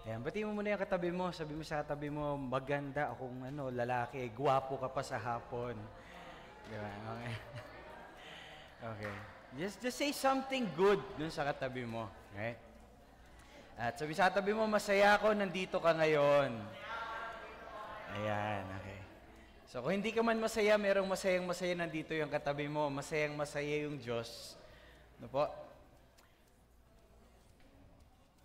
Ayan, batiin mo muna yung katabi mo. Sabi mo sa katabi mo, maganda akong lalaki, gwapo ka pa sa hapon. Di ba? Okay. Okay. Just say something good dun sa katabi mo. Okay? At sabi sa katabi mo, masaya ako, nandito ka ngayon. Ayan, okay. So kung hindi ka man masaya, merong masayang-masaya nandito yung katabi mo. Masayang-masaya yung Diyos. Ano po?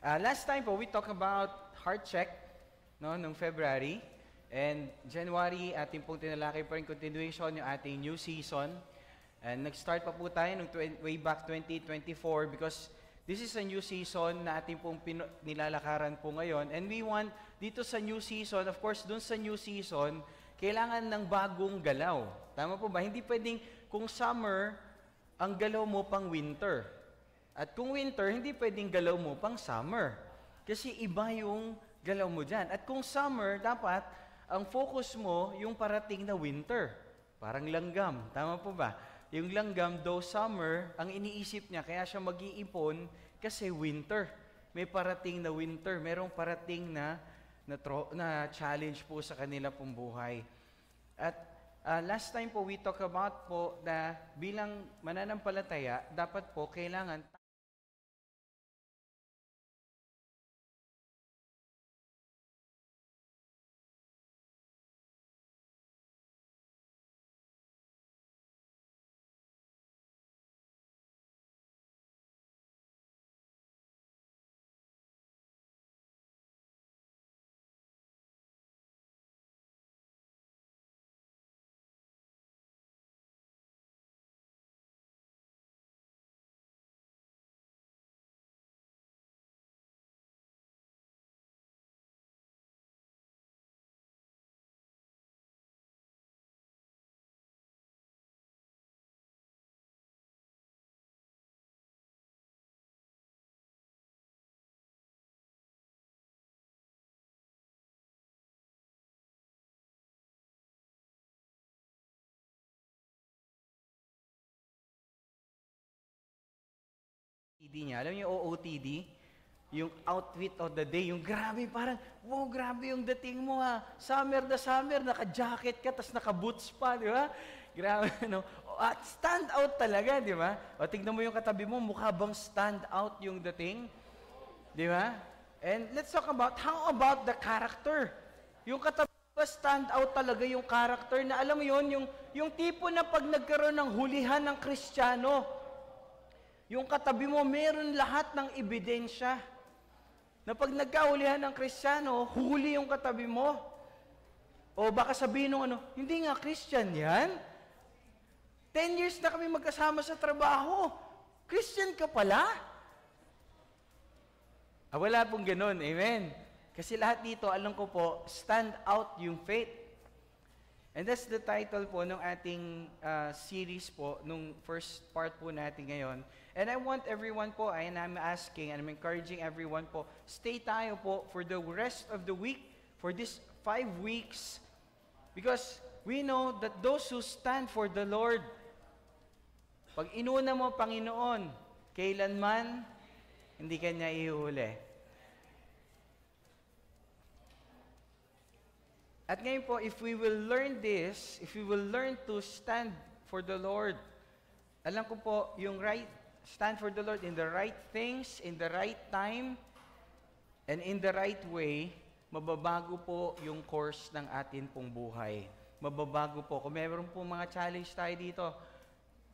Last time po, we talked about heart check, no, nung February. And January, ating pong tinalakay pa rin continuation yung ating new season. And nag-start pa po tayo nung way back 2024 because this is a new season na ating pong nilalakaran po ngayon. And we want, dito sa new season, of course, dun sa new season, kailangan ng bagong galaw. Tama po ba? Hindi pwedeng kung summer, ang galaw mo pang winter. At kung winter, hindi pwedeng galaw mo pang summer. Kasi iba yung galaw mo dyan. At kung summer, dapat ang focus mo yung parating na winter. Parang langgam. Tama po ba? Yung langgam, though summer, ang iniisip niya, kaya siya mag-iipon kasi winter. May parating na winter. Merong parating na challenge po sa kanila pong buhay. At last time po, we talk about po na bilang mananampalataya, dapat po kailangan OOTD niya. Alam niyo yung OOTD? Yung outfit of the day. Yung grabe, parang, wow, grabe yung dating mo ha. Summer na summer, naka-jacket ka, tas naka-boots pa, di ba? Grabe, no? At stand out talaga, di ba? O tignan mo yung katabi mo, mukha bang stand out yung dating? Di ba? And let's talk about, how about the character? Yung katabi mo, stand out talaga yung character na, alam mo yun, yung tipo na pag nagkaroon ng hulihan ng Kristiyano, yung katabi mo, meron lahat ng ebidensya. Na pag nagkahulihan ng Kristiyano, huli yung katabi mo. O baka sabihin nung hindi nga Christian yan. 10 years na kami magkasama sa trabaho. Christian ka pala? Wala pong ganun. Amen. Kasi lahat dito, alam ko po, stand out yung faith. And that's the title po ng ating series po, nung first part po natin ngayon. And I want everyone po, and I'm asking, and I'm encouraging everyone po, stay tayo po for the rest of the week, for this 5 weeks, because we know that those who stand for the Lord, pag inuna mo, Panginoon, kailanman, hindi ka niya ihuli. At ngayon po, if we will learn this, if we will learn to stand for the Lord, alam ko po, yung stand for the Lord in the right things, in the right time, and in the right way, mababago po yung course ng atin pong buhay. Mababago po. Kung meron po mga challenge tayo dito,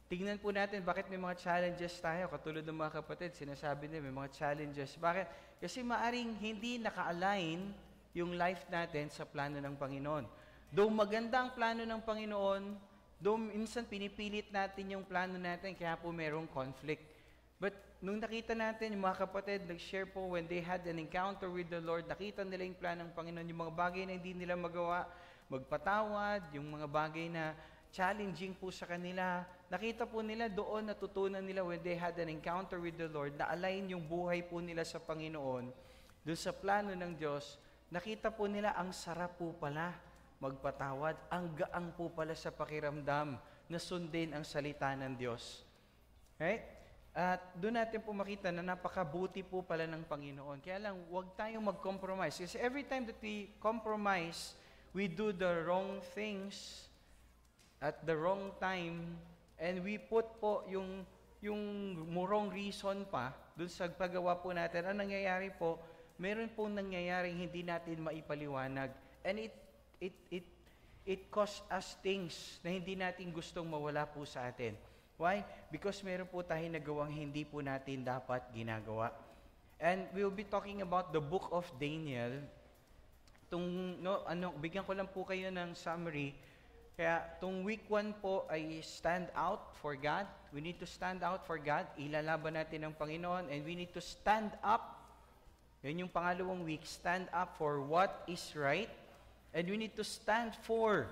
tingnan po natin bakit may mga challenges tayo. Katulad ng mga kapatid, sinasabi nila may mga challenges. Bakit? Kasi maaring hindi naka-align yung life natin sa plano ng Panginoon. Though maganda ang plano ng Panginoon, though minsan pinipilit natin yung plano natin, kaya po merong conflict. But nung nakita natin, yung mga kapatid, nag-share po when they had an encounter with the Lord, nakita nila yung plano ng Panginoon, yung mga bagay na hindi nila magawa, magpatawad, yung mga bagay na challenging po sa kanila, nakita po nila doon, natutunan nila when they had an encounter with the Lord, na align yung buhay po nila sa Panginoon, doon sa plano ng Diyos, nakita po nila ang sarap po pala magpatawad, ang gaang po pala sa pakiramdam na sundin ang salita ng Diyos. Right? At doon natin po makita na napakabuti po pala ng Panginoon. Kaya lang, huwag tayong mag-compromise. Kasi every time that we compromise, we do the wrong things at the wrong time, and we put po yung wrong reason pa doon sa paggawa po natin. Ang nangyayari po, meron pong nangyayaring hindi natin maipaliwanag. And it costs us things na hindi natin gustong mawala po sa atin. Why? Because meron po tayong nagawang hindi po natin dapat ginagawa. And we'll be talking about the book of Daniel. Bigyan ko lang po kayo ng summary. Kaya itong week 1 po ay stand out for God. We need to stand out for God. Ilalaban natin ang Panginoon. And we need to stand up. Yan yung pangalawang week. Stand up for what is right. And we need to stand for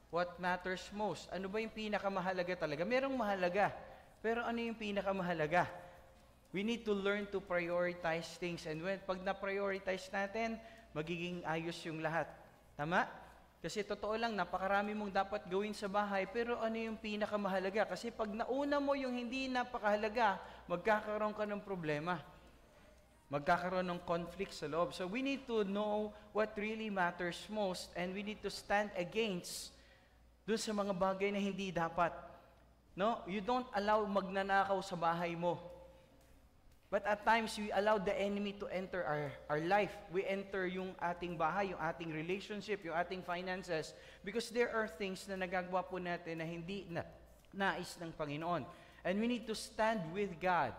what matters most. Ano ba yung pinakamahalaga talaga? Merong mahalaga. Pero ano yung pinakamahalaga? We need to learn to prioritize things. And pag na-prioritize natin, magiging ayos yung lahat. Tama? Kasi totoo lang, napakarami mong dapat gawin sa bahay, pero ano yung pinakamahalaga? Kasi pag nauna mo yung hindi napakahalaga, magkakaroon ka ng problema. Magkakaroon ng conflict sa loob. So we need to know what really matters most, and we need to stand against dun sa mga bagay na hindi dapat. No? You don't allow magnanakaw sa bahay mo. But at times, we allow the enemy to enter our life. We enter yung ating bahay, yung ating relationship, yung ating finances. Because there are things na nagagawa po natin na hindi nais ng Panginoon. And we need to stand with God.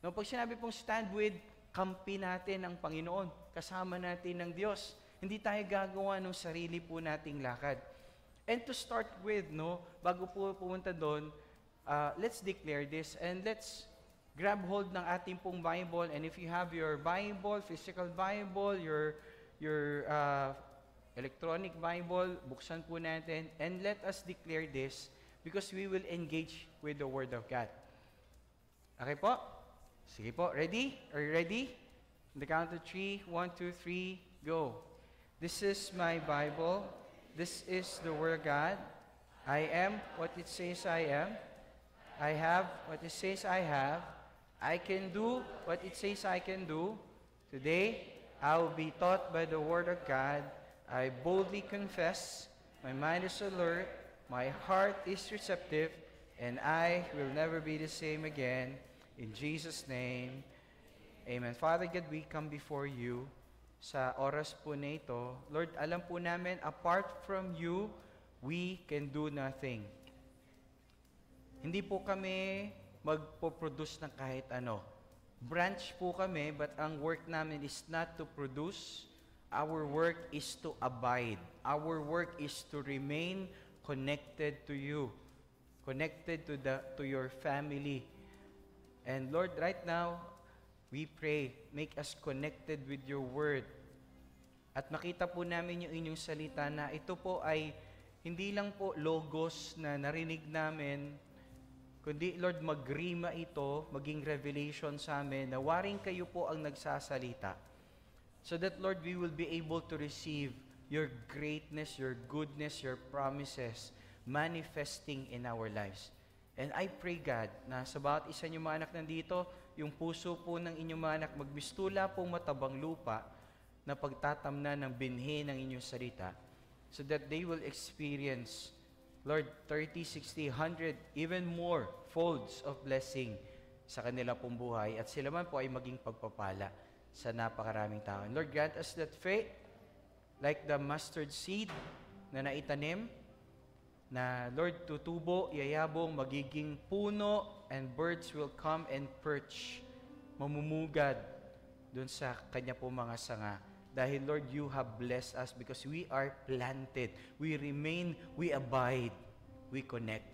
No, pag sinabi pong stand with, kampi natin ang Panginoon. Kasama natin ng Diyos. Hindi tayo gagawa ng sarili po nating lakad. And to start with, bago po pumunta doon, let's declare this and let's grab hold ng ating pong Bible. And if you have your Bible, physical Bible, your electronic Bible, buksan po natin and let us declare this because we will engage with the Word of God. Okay po? Sige po. Ready? Are you ready? On the count of 3, 1, 2, 3, go. This is my Bible. This is the Word of God. I am what it says I am. I have what it says I have. I can do what it says I can do. Today, I will be taught by the Word of God. I boldly confess. My mind is alert. My heart is receptive. And I will never be the same again. In Jesus' name, amen. Father God, we come before you sa oras po na ito. Lord, alam po namin, apart from you, we can do nothing. Hindi po kami magpo-produce ng kahit ano. Branch po kami, but ang work namin is not to produce. Our work is to abide. Our work is to remain connected to you, connected to your family. And Lord, right now, we pray, make us connected with your word. At makita po namin yung inyong salita na ito po ay hindi lang po logos na narinig namin, kundi Lord, magrima ito, maging revelation sa amin, na waring kayo po ang nagsasalita. So that Lord, we will be able to receive your greatness, your goodness, your promises manifesting in our lives. And I pray, God, na sa bawat isa niyong mga anak nandito, yung puso po ng inyong mga anak magbistula pong matabang lupa na pagtatamna ng binhi ng inyong salita so that they will experience, Lord, 30, 60, 100, even more folds of blessing sa kanila pong buhay at sila man po ay maging pagpapala sa napakaraming tao. And Lord, grant us that faith like the mustard seed na naitanim na Lord, tutubo, yayabong, magiging puno, and birds will come and perch, mamumugad dun sa kanya po mga sanga. Dahil Lord, you have blessed us because we are planted. We remain, we abide, we connect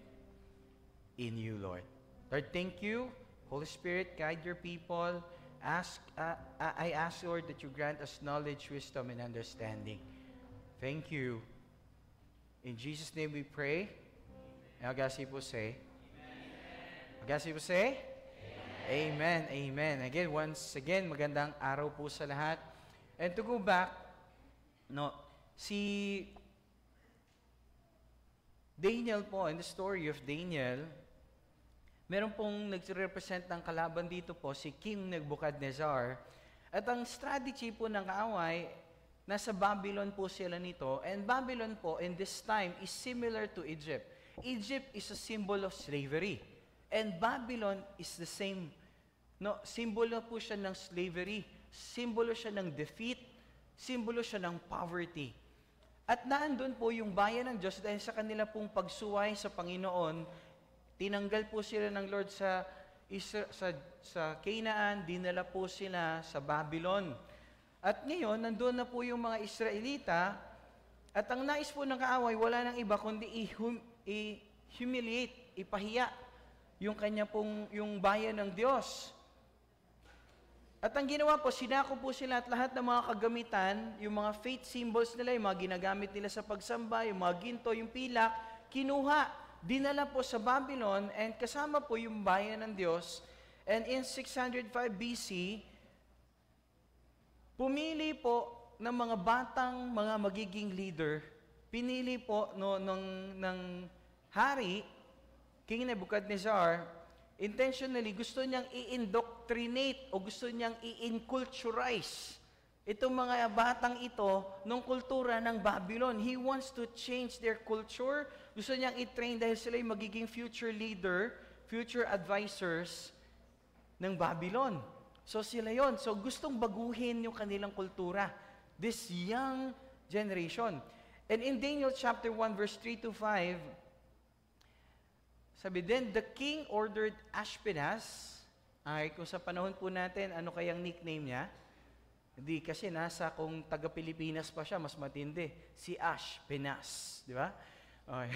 in you, Lord. Lord, thank you. Holy Spirit, guide your people. I ask, Lord, that you grant us knowledge, wisdom, and understanding. Thank you. In Jesus' name we pray. And all God's people say, all God's people say, Amen. Amen. Again, once again, magandang araw po sa lahat. And to go back, si Daniel po, in the story of Daniel, Meron pong nagre-represent ng kalaban dito po, si King Nebuchadnezzar. At ang strategy po ng kaaway, nasa Babylon po sila nito. And Babylon po, in this time, is similar to Egypt. Egypt is a symbol of slavery. And Babylon is the same. No, simbolo po siya ng slavery. Simbolo siya ng defeat. Simbolo siya ng poverty. At naandun po yung bayan ng Diyos dahil sa kanila pong pagsuway sa Panginoon, tinanggal po sila ng Lord sa Canaan, dinala po sila sa Babylon. At ngayon, nandun na po yung mga Israelita, at ang nais po ng kaaway, wala nang iba kundi i-humiliate, ipahiya yung kanya pong yung bayan ng Diyos. At ang ginawa po, sinako po sila at lahat ng mga kagamitan, yung mga faith symbols nila, yung mga ginagamit nila sa pagsamba, yung mga ginto, yung pilak, kinuha, dinala po sa Babylon, and kasama po yung bayan ng Diyos. And in 605 BC, pumili po ng mga batang, mga magiging leader, pinili po ng hari, King Nebuchadnezzar, intentionally, gusto niyang i-indoctrinate o gusto niyang i-inculturize itong mga batang ito ng kultura ng Babylon. He wants to change their culture. Gusto niyang i-train dahil sila yung magiging future leader, future advisors ng Babylon. So sila yon. So gustong baguhin yung kanilang kultura. This young generation. And in Daniel chapter 1 verse 3 to 5, sabi din, the king ordered Ashpenaz. Ay, kung sa panahon po natin, ano kayang nickname niya? Hindi, kasi nasa kung taga-Pilipinas pa siya, mas matindi. Si Ashpenaz. Di ba? Okay.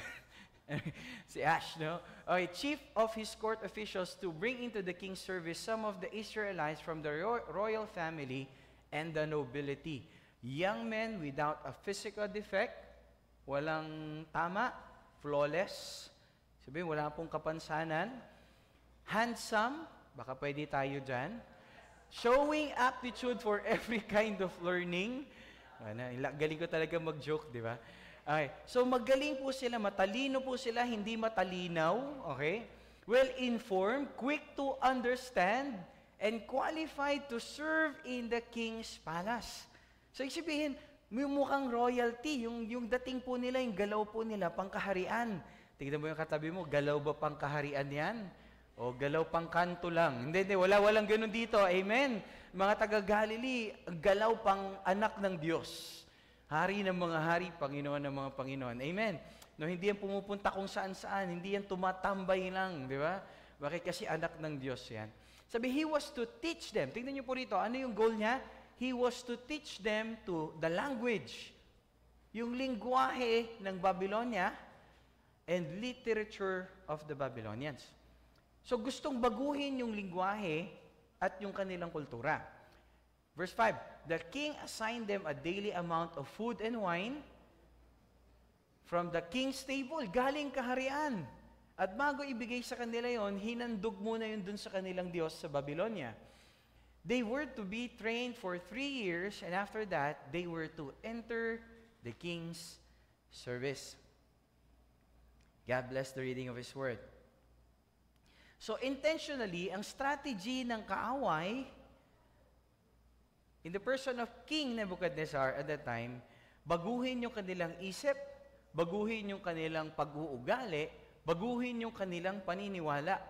Si Ash, no? Okay, chief of his court officials to bring into the king's service some of the Israelites from the royal family and the nobility. Young men without a physical defect, walang tama, flawless, sabihin, wala pong kapansanan. Handsome, baka pwede tayo dyan. Showing aptitude for every kind of learning. Galing ko talaga mag-joke, di ba? Okay. So magaling po sila, matalino po sila, hindi matalinaw. Okay? Well-informed, quick to understand, and qualified to serve in the king's palace. So sabihin, may mukhang royalty, yung dating po nila, yung galaw po nila, pangkaharian. Tignan mo yung katabi mo, galaw ba pang kaharian yan? O galaw pang kanto lang? Hindi, walang ganun dito. Amen. Mga taga-Galilee, galaw pang anak ng Diyos. Hari ng mga hari, Panginoon ng mga Panginoon. Amen. No, hindi yan pumupunta kung saan-saan, hindi yan tumatambay lang, di ba? Bakit? Kasi anak ng Diyos yan. Sabi, he was to teach them. Tingnan niyo po rito, ano yung goal niya? He was to teach them to the language. Yung lingwahe ng Babylonia, and literature of the Babylonians. So gustong baguhin yung lingwahe at yung kanilang kultura. Verse 5, the king assigned them a daily amount of food and wine from the king's table, galing kaharian. At bago ibigay sa kanila yon, hinandog muna yun dun sa kanilang Diyos sa Babylonia. They were to be trained for 3 years, and after that, they were to enter the king's service. God bless the reading of His Word. So intentionally, ang strategy ng kaaway, in the person of King Nebuchadnezzar at that time, baguhin yung kanilang isip, baguhin yung kanilang pag-uugali, baguhin yung kanilang paniniwala.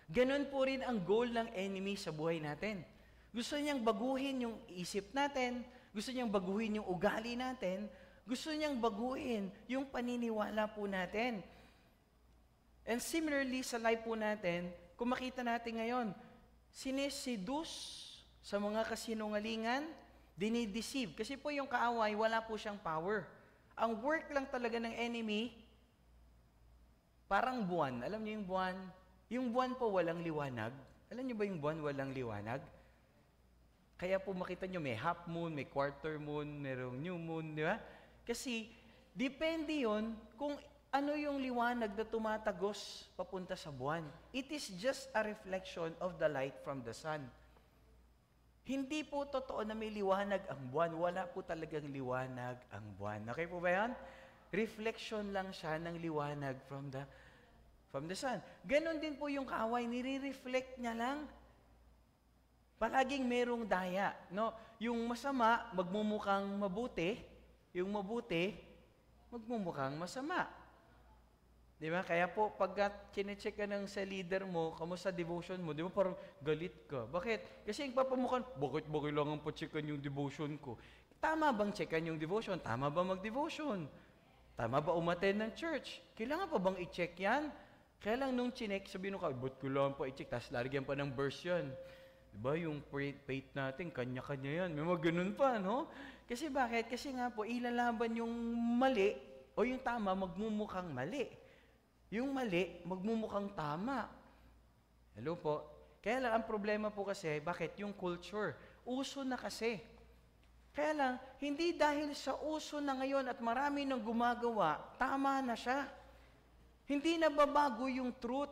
Ganon po rin ang goal ng enemy sa buhay natin. Gusto niyang baguhin yung isip natin, gusto niyang baguhin yung ugali natin, gusto niyang baguhin yung paniniwala po natin. And similarly, sa life po natin, kung makita natin ngayon, siniseduce sa mga kasinungalingan, dinideceive. Kasi po yung kaaway, wala po siyang power. Ang work lang talaga ng enemy, parang buwan. Alam niyo yung buwan? Yung buwan po walang liwanag. Alam niyo ba yung buwan walang liwanag? Kaya po makita niyo may half moon, may quarter moon, merong new moon, di ba? Kasi, depende yon kung ano yung liwanag na tumatagos papunta sa buwan. It is just a reflection of the light from the sun. Hindi po totoo na may liwanag ang buwan. Wala po talagang liwanag ang buwan. Okay po ba yan? Reflection lang siya ng liwanag From the sun. Ganon din po yung kaaway, nire-reflect niya lang. Palaging merong daya. No? Yung masama, magmumukhang mabuti. Yung mabuti, magmumukhang masama. Di ba? Kaya po, pagka chinecheck ka ng sa leader mo, kamusta devotion mo, di ba parang galit ka. Bakit? Kasi yung papamukan, bakit ba kailangan pa checkan yung devotion ko? Tama bang checkan yung devotion? Tama ba mag-devotion? Tama ba umattend ng church? Kailangan pa bang i-check yan? Kaya lang nung chinek, sabihin nung ba't kailangan pa i-check? Tapos lalagyan pa ng verse yan. Diba, yung faith natin, kanya-kanya yan. May mga ganun pa, no? Kasi bakit? Kasi nga po, ilalaban yung mali o yung tama, magmumukhang mali. Yung mali, magmumukhang tama. Hello po? Kaya lang, ang problema po kasi, bakit? Yung culture. Uso na kasi. Kaya lang, hindi dahil sa uso na ngayon at marami nang gumagawa, tama na siya. Hindi na babago yung truth.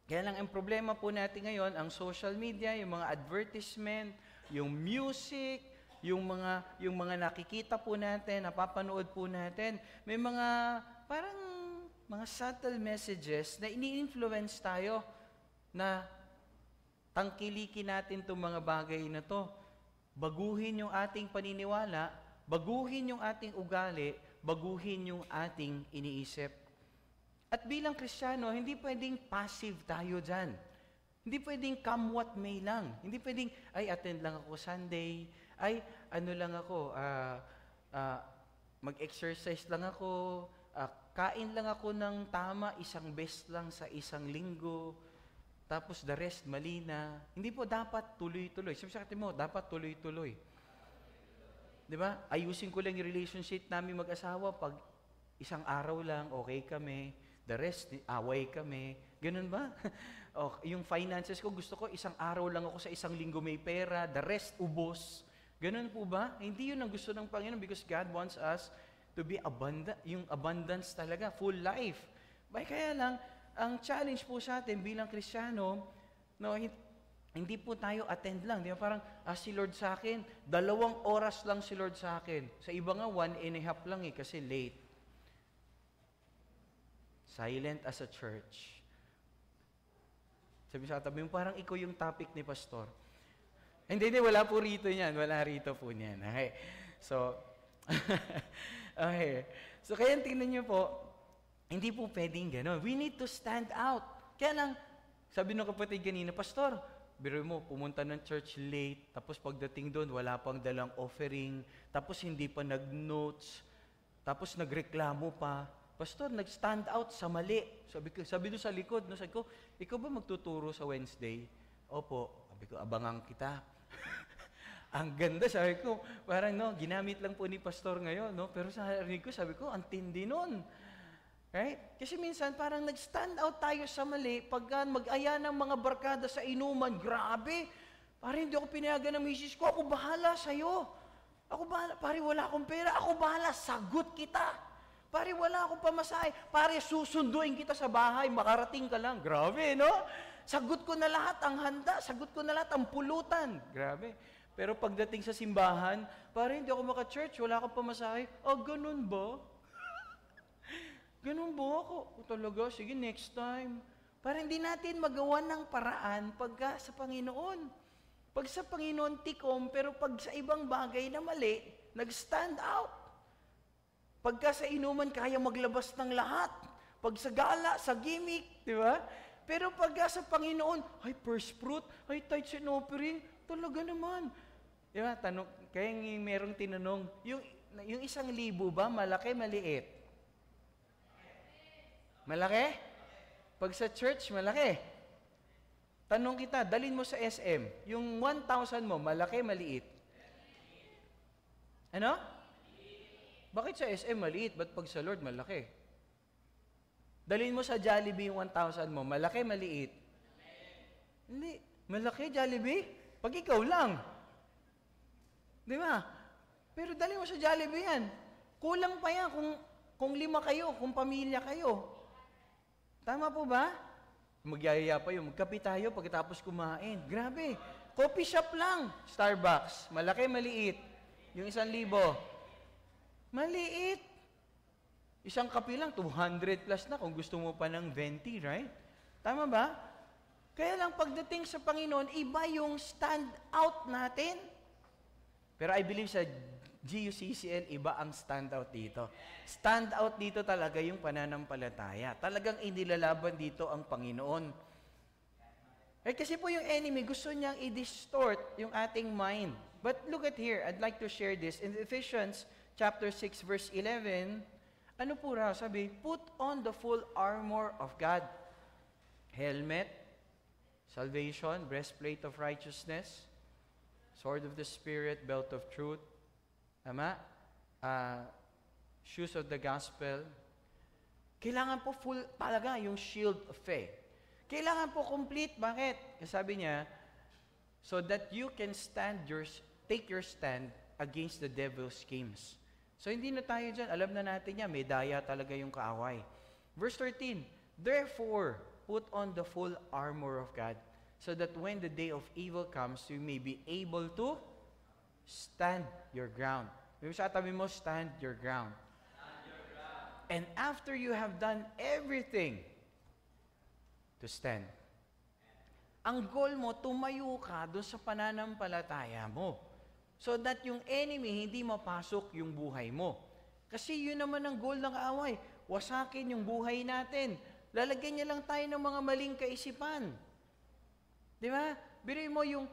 Kaya lang, ang problema po natin ngayon, ang social media, yung mga advertisement, yung music, yung mga nakikita po natin, napapanood po natin, may mga parang mga subtle messages na ini-influence tayo na tangkilikin natin itong mga bagay na to. Baguhin yung ating paniniwala, baguhin yung ating ugali, baguhin yung ating iniisip. At bilang Kristiyano, hindi pwedeng passive tayo dyan. Hindi pwedeng come what may lang. Hindi pwedeng, ay, attend lang ako Sunday, ay, ano lang ako, mag-exercise lang ako, kain lang ako ng tama, isang beses lang sa isang linggo, tapos the rest, mali na. Hindi po dapat tuloy-tuloy. Sabi sa atin mo, dapat tuloy-tuloy. Di ba? Ayusin ko lang yung relationship namin mag-asawa. Pag isang araw lang, okay kami. The rest, away kami. Ganun ba? O, yung finances ko, gusto ko isang araw lang ako sa isang linggo may pera. The rest, ubos. Ganun po ba? Hindi yun ang gusto ng Panginoon because God wants us to be abundant. Yung abundance talaga, full life. Kaya lang, ang challenge po sa atin bilang Kristiyano, no, hindi po tayo attend lang. Di ba? Parang, si Lord sa akin, 2 oras lang si Lord sa akin. Sa iba nga, 1.5 lang kasi late. Silent as a church. Sabi sa tabi mo, parang ikaw yung topic ni Pastor. Hindi, wala po rito niyan. Wala rito po niyan. Okay. So, okay. So, kaya tingnan niyo po, hindi po pwedeng gano'n. We need to stand out. Kaya lang, sabi ng kapatid kanina, Pastor, biro mo, pumunta ng church late, tapos pagdating doon, wala pang dalang offering, tapos hindi pa nag-notes, tapos nagreklamo pa. Pastor, nag-stand out sa mali. Sabi doon sa likod, no, sabi ko, ikaw ba magtuturo sa Wednesday? Opo. Sabi ko, abangan kita. Ang ganda, sabi ko, parang no, ginamit lang po ni Pastor ngayon, no? Pero sa harinig ko, sabi ko, ang tindi nun. Right? Kasi minsan, parang nag-stand out tayo sa mali, pagka mag-aya ng mga barkada sa inuman, grabe. Parang hindi ako pinayagan ng misis ko, ako bahala sa'yo. Ako bahala, pare wala akong pera, ako bahala, sagot kita. Pare, wala akong pamasahe. Pare, susunduin kita sa bahay, makarating ka lang. Grabe, no? Sagot ko na lahat ang handa, sagot ko na lahat ang pulutan. Grabe. Pero pagdating sa simbahan, pare, hindi ako maka-church, wala akong pamasahe. Ganun ba? Ganun ba ako? Talaga, sige, next time. Para hindi natin magawa ng paraan pagka sa Panginoon. Pag sa Panginoon, tikom, pero pag sa ibang bagay na mali, nag-stand out. Pagka sa inuman, kaya maglabas ng lahat. Pag sa gala, sa gimmick, di ba? Pero pagka sa Panginoon, ay first fruit, ay tithes and offering, talaga naman. Di ba? Kaya merong tinanong, yung 1,000 ba, malaki, maliit? Malaki? Pag sa church, malaki. Tanong kita, dalhin mo sa SM, yung 1,000 mo, malaki, maliit? Ano? Bakit sa SM maliit? Ba't pag sa Lord malaki? Dalhin mo sa Jollibee yung 1,000 mo, malaki, maliit? Hindi. Malaki, Jollibee? Pag ikaw lang. Di ba? Pero dalhin mo sa Jollibee yan. Kulang pa yan kung 5 kayo, kung pamilya kayo. Tama po ba? Magyayaya pa yun. Magkape tayo pagkatapos kumain. Grabe. Coffee shop lang. Starbucks. Malaki, maliit. Yung 1,000. Maliit. Isang kape lang, 200 plus na kung gusto mo pa ng venti, right? Tama ba? Kaya lang pagdating sa Panginoon, iba yung stand out natin. Pero I believe sa GUCCL, iba ang stand out dito. Stand out dito talaga yung pananampalataya. Talagang inilalaban dito ang Panginoon. Kasi po yung enemy, gusto niyang i-distort yung ating mind. But look at here, I'd like to share this. In Ephesians chapter 6, verse 11, ano po raw? Sabi, put on the full armor of God. Helmet, salvation, breastplate of righteousness, sword of the Spirit, belt of truth, tama? Shoes of the gospel. Kailangan po full talaga yung shield of faith. Kailangan po complete. Bakit? Kasi sabi niya, so that you can take your stand against the devil's schemes. So hindi na tayo dyan. Alam na natin yan. May daya talaga yung kaaway. Verse 13, therefore, put on the full armor of God, so that when the day of evil comes, you may be able to stand your ground. Yung sa tabi mo, stand your ground. Stand your ground. And after you have done everything, to stand. Ang goal mo, tumayo ka doon sa pananampalataya mo. So that yung enemy, hindi mapasok yung buhay mo. Kasi yun naman ang goal ng kaaway. Wasakin yung buhay natin. Lalagyan niya lang tayo ng mga maling kaisipan. Di ba? Biruin mo yung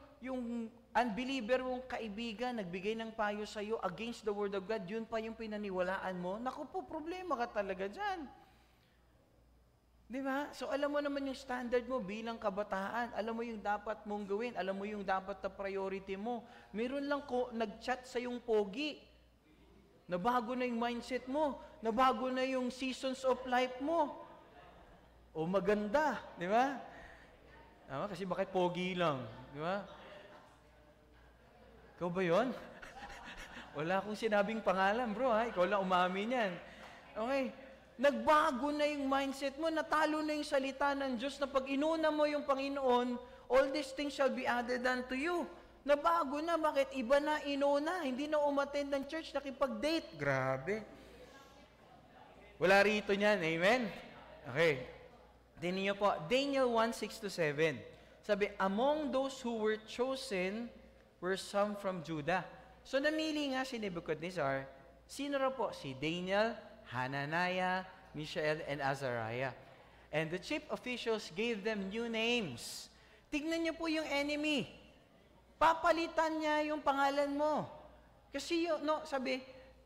unbeliever mong kaibigan, nagbigay ng payo sa iyo against the word of God, yun pa yung pinaniwalaan mo. Naku po, problema ka talaga dyan. Di ba? So alam mo naman yung standard mo bilang kabataan. Alam mo yung dapat mong gawin. Alam mo yung dapat na priority mo. Meron lang nag-chat sa yung pogi. Nabago na yung mindset mo. Nabago na yung seasons of life mo. O maganda. Di ba? Kasi bakit pogi lang? Di ba? Ikaw ba yun? Wala akong sinabing pangalan, bro. Ikaw lang umamin yan. Okay. Nagbago na yung mindset mo, natalo na yung salita ng Diyos na pag inuna mo yung Panginoon, all these things shall be added unto you. Nabago na, bakit? Iba na, inuna, hindi na umattend ng church, nakipag-date. Grabe. Wala rito niyan, amen? Okay. Tingnan niyo po, Daniel 1:6-7. Sabi, among those who were chosen were some from Judah. So namili nga si Nebuchadnezzar, sino raw po? Si Daniel, Hananiah, Mishael, and Azariah. And the chief officials gave them new names. Tignan niyo po yung enemy. Papalitan niya yung pangalan mo. Kasi sabi,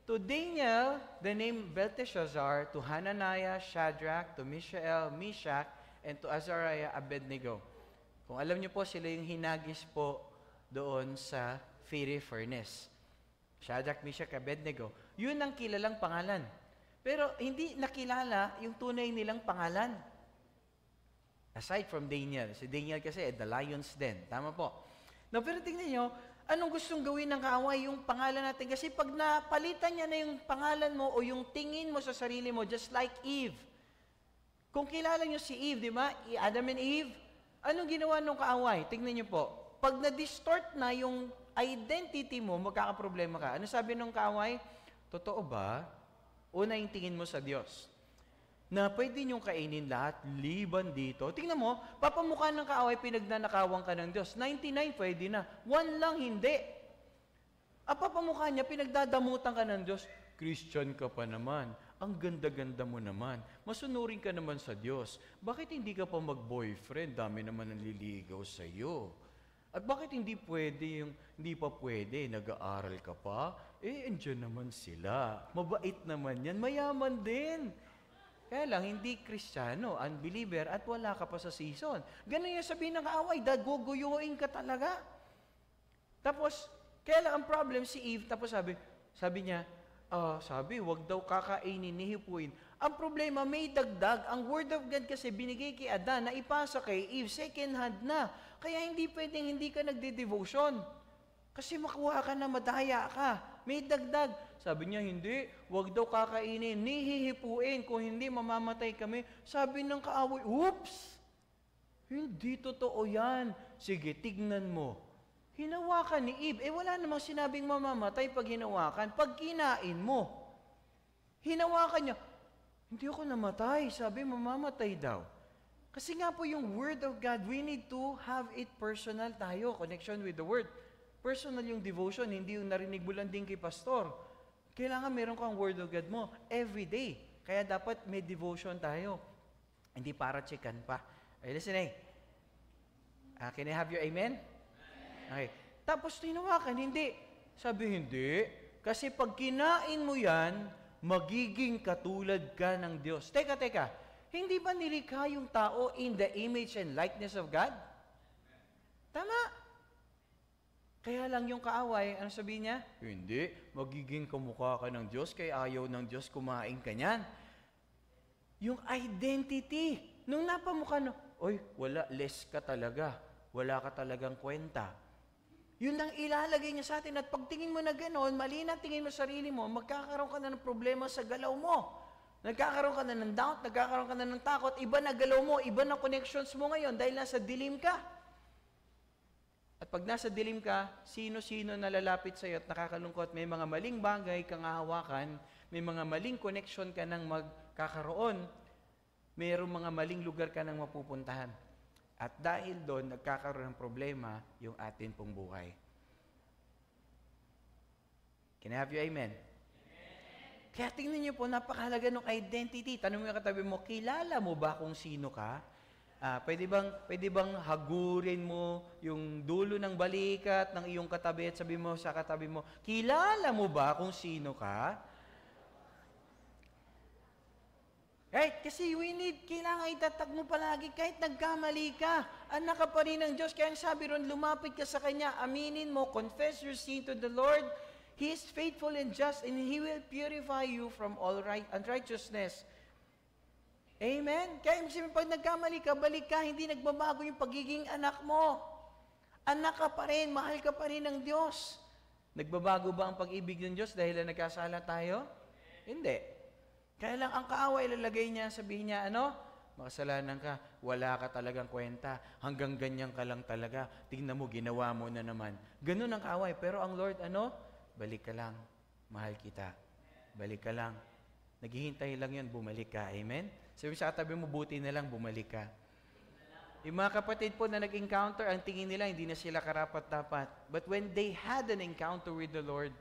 to Daniel, the name Belteshazzar, to Hananiah, Shadrach, to Mishael, Meshach, and to Azariah, Abednego. Kung alam niyo po, sila yung hinagis po doon sa fiery furnace. Shadrach, Meshach, Abednego. Yun ang kilalang pangalan. Pero hindi nakilala yung tunay nilang pangalan. Aside from Daniel. Si Daniel kasi, the lion's den. Tama po. Now, pero tingnan nyo, anong gustong gawin ng kaaway yung pangalan natin? Kasi pag napalitan niya na yung pangalan mo o yung tingin mo sa sarili mo, just like Eve. Kung kilala nyo si Eve, di ba? Adam and Eve. Anong ginawa ng kaaway? Tingnan nyo po. Pag na-distort na yung identity mo, magkakaproblema ka. Ano sabi ng kaaway? Totoo ba? Una yung tingin mo sa Diyos. Na pwede niyong kainin lahat, liban dito. Tingnan mo, papamukha ng kaaway, pinagnanakawan ka ng Diyos. 99 pwede na. 1 lang hindi. Papamukha niya, pinagdadamutan ka ng Diyos. Christian ka pa naman. Ang ganda-ganda mo naman. Masunurin ka naman sa Diyos. Bakit hindi ka pa mag-boyfriend? Dami naman ang liligaw sa iyo. At bakit hindi pa pwede, nag-aaral ka pa? Andiyan naman sila. Mabait naman yan, mayaman din. Kaya lang, hindi Kristiyano, unbeliever, at wala ka pa sa season. Ganun yung sabihin ng kaaway, guguyuin ka talaga. Tapos, kaya lang ang problem si Eve, tapos sabi niya, wag daw kakainin, nihipuin. Ang problema, may dagdag. Ang word of God kasi binigay kay Adan, na ipasa kay Eve, second hand na. Kaya hindi pwedeng hindi ka nagde-devotion. Kasi makuha ka na, madaya ka. May dagdag. Sabi niya, hindi, wag daw kakainin, nihihipuin, kung hindi mamamatay kami. Sabi ng kaaway, oops! Hindi totoo yan. Sige, tignan mo. Hinawakan ni Eve. Wala namang sinabing mamamatay pag hinawakan. Pag kinain mo, hinawakan niya, Hindi ako namatay. Sabi, mamamatay daw. Kasi nga po yung Word of God, we need to have it personal tayo, connection with the Word. Personal yung devotion, hindi yung narinig mo lang din kay pastor. Kailangan meron kang Word of God mo every day. Kaya dapat may devotion tayo. Hindi para checkan pa. Okay, listen can I have your amen? Okay. Tapos tinawakan, hindi. Sabi, hindi. Kasi pag kinain mo yan, magiging katulad ka ng Diyos. Teka. Hindi ba nilikha yung tao in the image and likeness of God? Tama. Kaya lang yung kaaway, ano sabihin niya? Hindi. Magiging kamukha ka ng Diyos, kaya ayaw ng Diyos kumain ka niyan. Yung identity. Nung napamukha, oy, wala, less ka talaga. Wala ka talagang kwenta. Yun lang ilalagay niya sa atin. At pagtingin mo na gano'n, mali na tingin mo sa sarili mo, magkakaroon ka na ng problema sa galaw mo. Nagkakaroon ka na ng doubt, nagkakaroon ka na ng takot, iba na galaw mo, iba na connections mo ngayon dahil nasa dilim ka. At pag nasa dilim ka, sino-sino nalalapit sa iyo at nakakalungkot, may mga maling bagay kang hahawakan, may mga maling connection ka nang magkakaroon, mayroong mga maling lugar ka nang mapupuntahan. At dahil doon, nagkakaroon ng problema yung atin pong buhay. Can I have you amen? Kaya tingnan niyo po, napakahalaga ng identity. Tanong mo yung katabi mo, kilala mo ba kung sino ka? Pwede bang hagurin mo yung dulo ng balikat ng iyong katabi at sabi mo sa katabi mo, kilala mo ba kung sino ka? Right? Kasi kailangan itatag mo palagi kahit nagkamali ka. Anak ka pa rin ng Diyos. Kaya sabi ron, lumapit ka sa Kanya, aminin mo, confess your sin to the Lord. He is faithful and just, and He will purify you from all unrighteousness. Amen? Kaya pag nagkamali ka, balik ka, hindi nagbabago yung pagiging anak mo. Anak ka pa rin, mahal ka pa rin ng Diyos. Nagbabago ba ang pag-ibig ng Diyos dahil nagkasala tayo? Hindi. Kaya lang ang kaaway, ilalagay niya, sabihin niya, makasalanan ka, wala ka talagang kwenta, hanggang ganyan ka lang talaga, tingnan mo, ginawa mo na naman. Ganun ang kaaway. Pero ang Lord, balik ka lang, mahal kita. Balik ka lang. Naghihintay lang yun, bumalik ka. Amen? Sabi sa katabi mo, buti na lang, bumalik ka. Yung mga kapatid po na nag-encounter, ang tingin nila, hindi na sila karapat-dapat. But when they had an encounter with the Lord,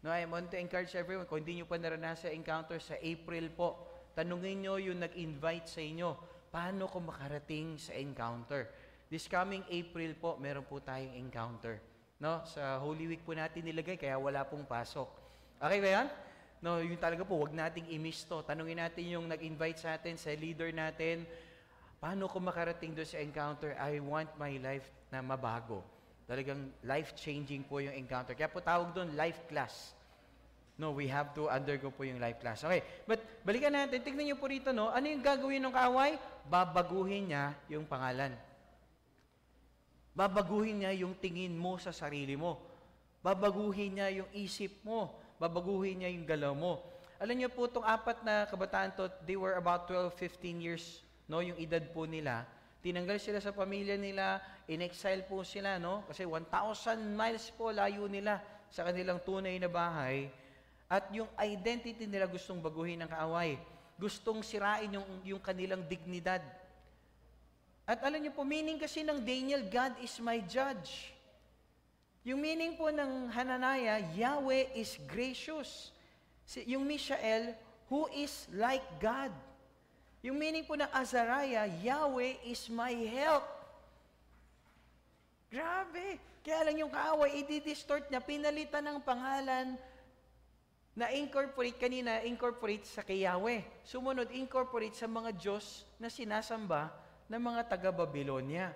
I want to encourage everyone, kung hindi nyo pa naranasan encounter sa April po, tanungin nyo yung nag-invite sa inyo, paano ko makarating sa encounter? This coming April po, meron po tayong encounter. Sa Holy Week po natin nilagay, kaya wala pong pasok. Okay ba yan? Yung talaga po, wag nating i-miss to. Tanungin natin yung nag-invite sa atin, sa leader natin, paano ko makarating doon sa encounter? I want my life na mabago. Talagang life-changing po yung encounter. Kaya po tawag doon, life class. We have to undergo po yung life class. Okay, but balikan natin. Tignan niyo po rito, ano yung gagawin ng kaaway? Babaguhin niya yung pangalan. Babaguhin niya yung tingin mo sa sarili mo. Babaguhin niya yung isip mo. Babaguhin niya yung galaw mo. Alam niyo po, itong apat na kabataan to, they were about 12, 15 years, yung edad po nila. Tinanggal sila sa pamilya nila, in-exile po sila, Kasi 1,000 miles po layo nila sa kanilang tunay na bahay. At yung identity nila gustong baguhin ng kaaway. Gustong sirain yung kanilang dignidad. At alam niyo po, meaning kasi ng Daniel, God is my judge. Yung meaning po ng Hananiah, Yahweh is gracious. Yung Mishael, who is like God. Yung meaning po ng Azariah, Yahweh is my help. Grabe! Kaya lang yung kaaway, i-distort niya, pinalitan ng pangalan na incorporate sa kay Yahweh. Sumunod, incorporate sa mga Diyos na sinasamba ng mga taga-Babylonia.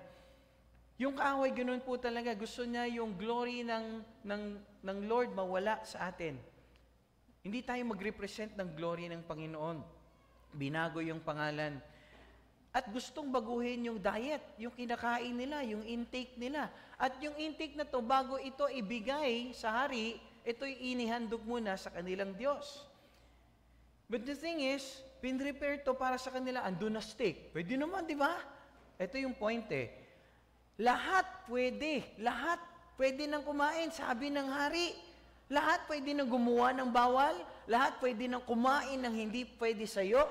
Yung kaaway, ganun po talaga. Gusto niya yung glory ng Lord mawala sa atin. Hindi tayo mag-represent ng glory ng Panginoon. Binago yung pangalan. At gustong baguhin yung diet, yung kinakain nila, yung intake nila. At yung intake na to, bago ito ibigay sa hari, ito'y inihandog muna sa kanilang Diyos. But the thing is, pinrepare to para sa kanila, andun na steak. Pwede naman, di ba? Ito yung point Lahat pwede nang kumain, sabi ng hari. Lahat pwede nang gumawa ng bawal, lahat pwede nang kumain ng hindi pwede sa'yo.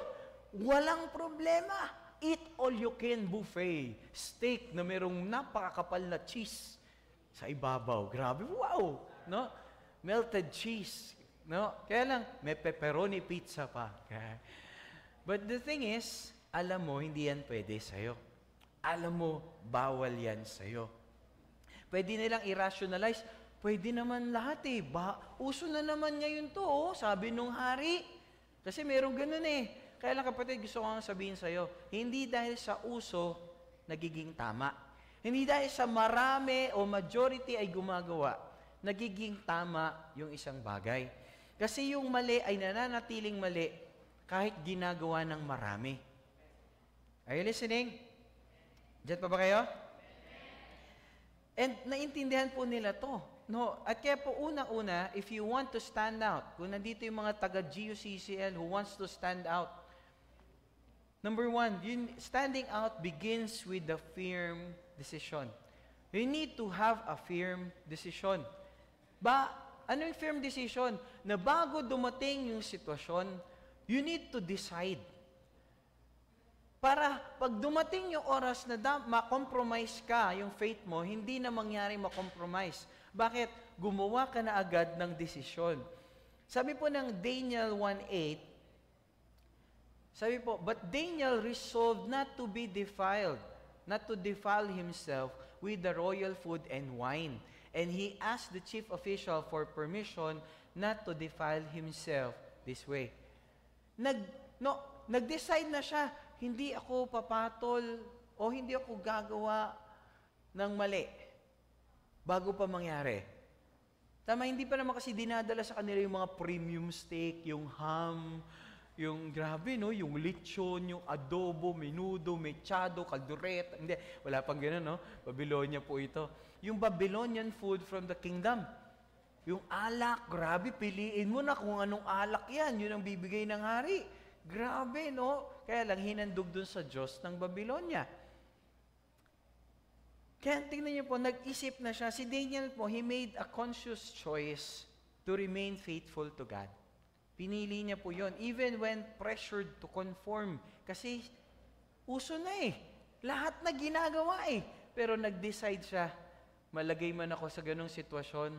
walang problema. Eat all you can buffet. Steak na merong napakakapal na cheese sa ibabaw. Grabe, wow! No? Melted cheese. No? Kaya lang, may pepperoni pizza pa. But the thing is, alam mo, hindi yan pwede sa'yo. Alam mo, bawal yan sa'yo. Pwede nilang i-rationalize, pwede naman lahat eh. Uso na naman ngayon to, sabi nung hari. Kasi merong ganun eh. Kaya lang kapatid, gusto ko nga sabihin sa'yo, hindi dahil sa uso, nagiging tama. Hindi dahil sa marami o majority ay gumagawa, nagiging tama yung isang bagay. Kasi yung mali ay nananatiling mali kahit ginagawa ng marami. Are you listening? Diyan pa ba kayo? And naintindihan po nila to. No, at kaya po unang-una, if you want to stand out, kung nandito yung mga taga-GUCCL who wants to stand out, number one, standing out begins with the firm decision. You need to have a firm decision. Ano yung firm decision? Na bago dumating yung sitwasyon, you need to decide. Para pag dumating yung oras na ma-compromise ka, yung faith mo, hindi na mangyari ma-compromise. Bakit? Gumawa ka na agad ng desisyon. Sabi po ng Daniel 1:8, sabi po, but Daniel resolved not to be defiled, not to defile himself with the royal food and wine. And he asked the chief official for permission not to defile himself this way. Nag-decide na siya, hindi ako papatol o hindi ako gagawa ng mali bago pa mangyari. Tama, hindi pa naman kasi dinadala sa kanila yung mga premium steak, yung ham, yung grabe, no? Yung lechon, yung adobo, menudo, mechado, caldereta. Hindi, wala pang gano'n, no? Babylonia po ito. Yung Babylonian food from the kingdom. Yung alak, grabe, piliin mo na kung anong alak yan. Yun ang bibigay ng hari. Grabe, no? Kaya lang hinandog dun sa Diyos ng Babylonia. Kaya tingnan niyo po, nag-isip na siya. Si Daniel po, he made a conscious choice to remain faithful to God. Pinili niya po yon, even when pressured to conform. Kasi uso na eh. Lahat na ginagawa eh. Pero nag-decide siya, malagay man ako sa ganong sitwasyon,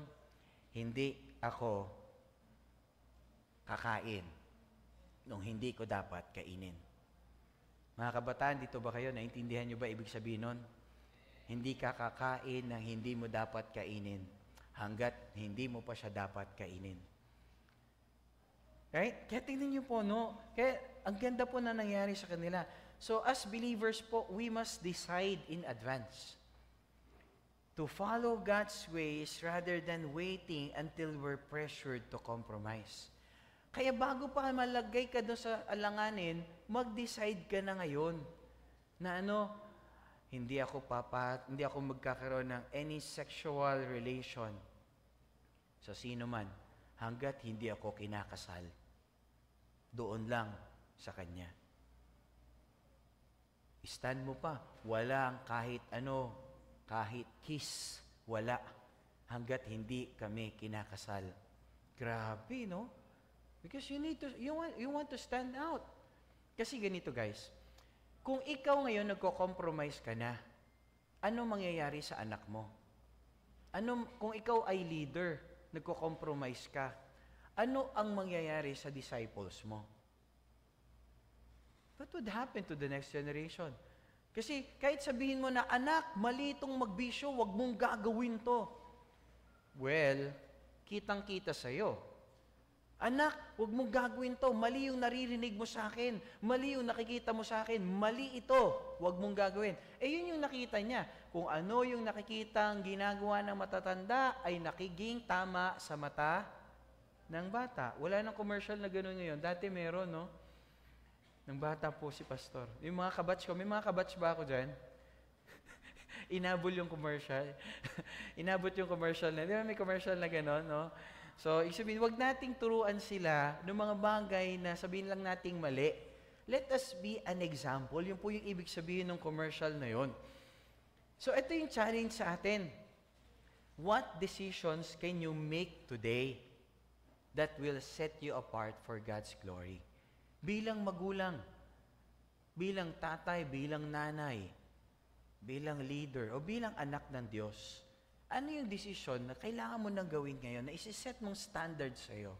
hindi ako kakain nung hindi ko dapat kainin. Mga kabataan, dito ba kayo? Naintindihan niyo ba ibig sabihin nun? Hindi ka kakain ng hindi mo dapat kainin hanggat hindi mo pa siya dapat kainin. Right? Kaya tingnan niyo po, no? Kaya ang ganda po na nangyari sa kanila. So as believers po, we must decide in advance to follow God's ways rather than waiting until we're pressured to compromise. Kaya bago pa malagay ka doon sa alanganin, mag-decide ka na ngayon na hindi ako magkakaroon ng any sexual relation sa sino man hanggat hindi ako kinakasal. Doon lang sa Kanya. Stand mo pa. Walang kahit kahit kiss, wala. Hanggat hindi kami kinakasal. Grabe, no? Because you want to stand out. Kasi ganito, guys. Kung ikaw ngayon nagko-compromise ka na, ano mangyayari sa anak mo? Kung ikaw ay leader, nagko-compromise ka, ano ang mangyayari sa disciples mo? What would happen to the next generation? Kasi kahit sabihin mo na, anak, mali itong magbisyo, wag mong gagawin to. Well, kitang-kita sa'yo. Anak, wag mong gagawin to. Mali yung naririnig mo sa akin. Mali yung nakikita mo sa akin. Mali ito. Wag mong gagawin. Yun yung nakita niya. Kung ano yung nakikita ang ginagawa ng matatanda ay nakiging tama sa mata ng bata. Wala nang commercial na gano'n ngayon. Dati meron, no? Nang bata po si Pastor. Yung mga kabatch ko, may mga kabatch ba ako dyan? Inabol yung commercial. Inabot yung commercial na. Di ba may commercial na gano'n, no? So, sabihin, wag nating turuan sila ng mga bagay na sabihin lang nating mali. Let us be an example. Yun po yung ibig sabihin ng commercial na yun. So, ito yung challenge sa atin. What decisions can you make today that will set you apart for God's glory? Bilang magulang, bilang tatay, bilang nanay, bilang leader, o bilang anak ng Diyos, ano yung desisyon na kailangan mo nang gawin ngayon na isi-set mong standard sa'yo?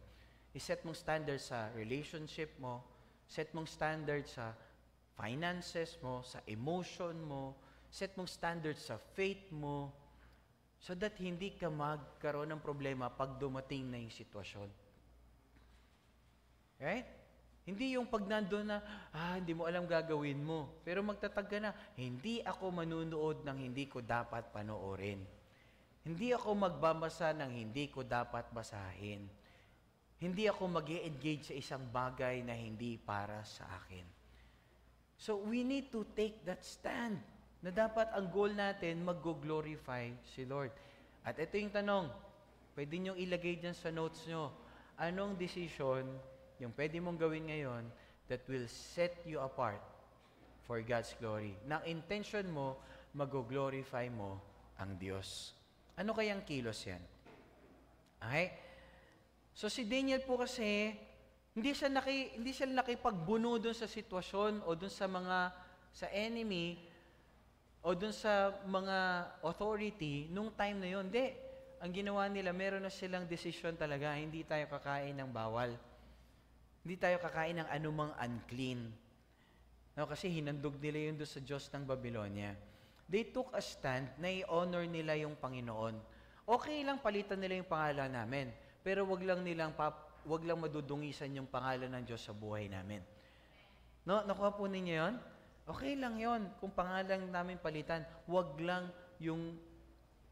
I-set mong standard sa relationship mo, set mong standard sa finances mo, sa emotion mo, set mong standard sa faith mo, so that hindi ka magkaroon ng problema pag dumating na yung sitwasyon. Right? Hindi yung pag nandun na, hindi mo alam gagawin mo. Pero magtatag ka na, hindi ako manunood ng hindi ko dapat panoorin. Hindi ako magbabasa ng hindi ko dapat basahin. Hindi ako mag-engage sa isang bagay na hindi para sa akin. So we need to take that stand na dapat ang goal natin mag-glorify si Lord. At ito yung tanong, pwede nyo ilagay dyan sa notes nyo, anong decision yung pwede mong gawin ngayon that will set you apart for God's glory? Na intention mo, mag-glorify mo ang Diyos. Ano kayang kilos yan? Okay? So si Daniel po kasi, hindi siya nakipagbuno dun sa sitwasyon o dun sa enemy o dun sa mga authority nung time na yun. Hindi. Ang ginawa nila, meron na silang decision talaga, hindi tayo kakain ng bawal. Hindi tayo kakain ng anumang unclean. No, kasi hinandog nila yun doon sa Diyos ng Babylonia. They took a stand na i-honor nila yung Panginoon. Okay lang palitan nila yung pangalan namin, pero wag lang madudungisan yung pangalan ng Diyos sa buhay namin. No, nakuha po ninyo yun? Okay lang yon kung pangalan namin palitan. Wag lang yung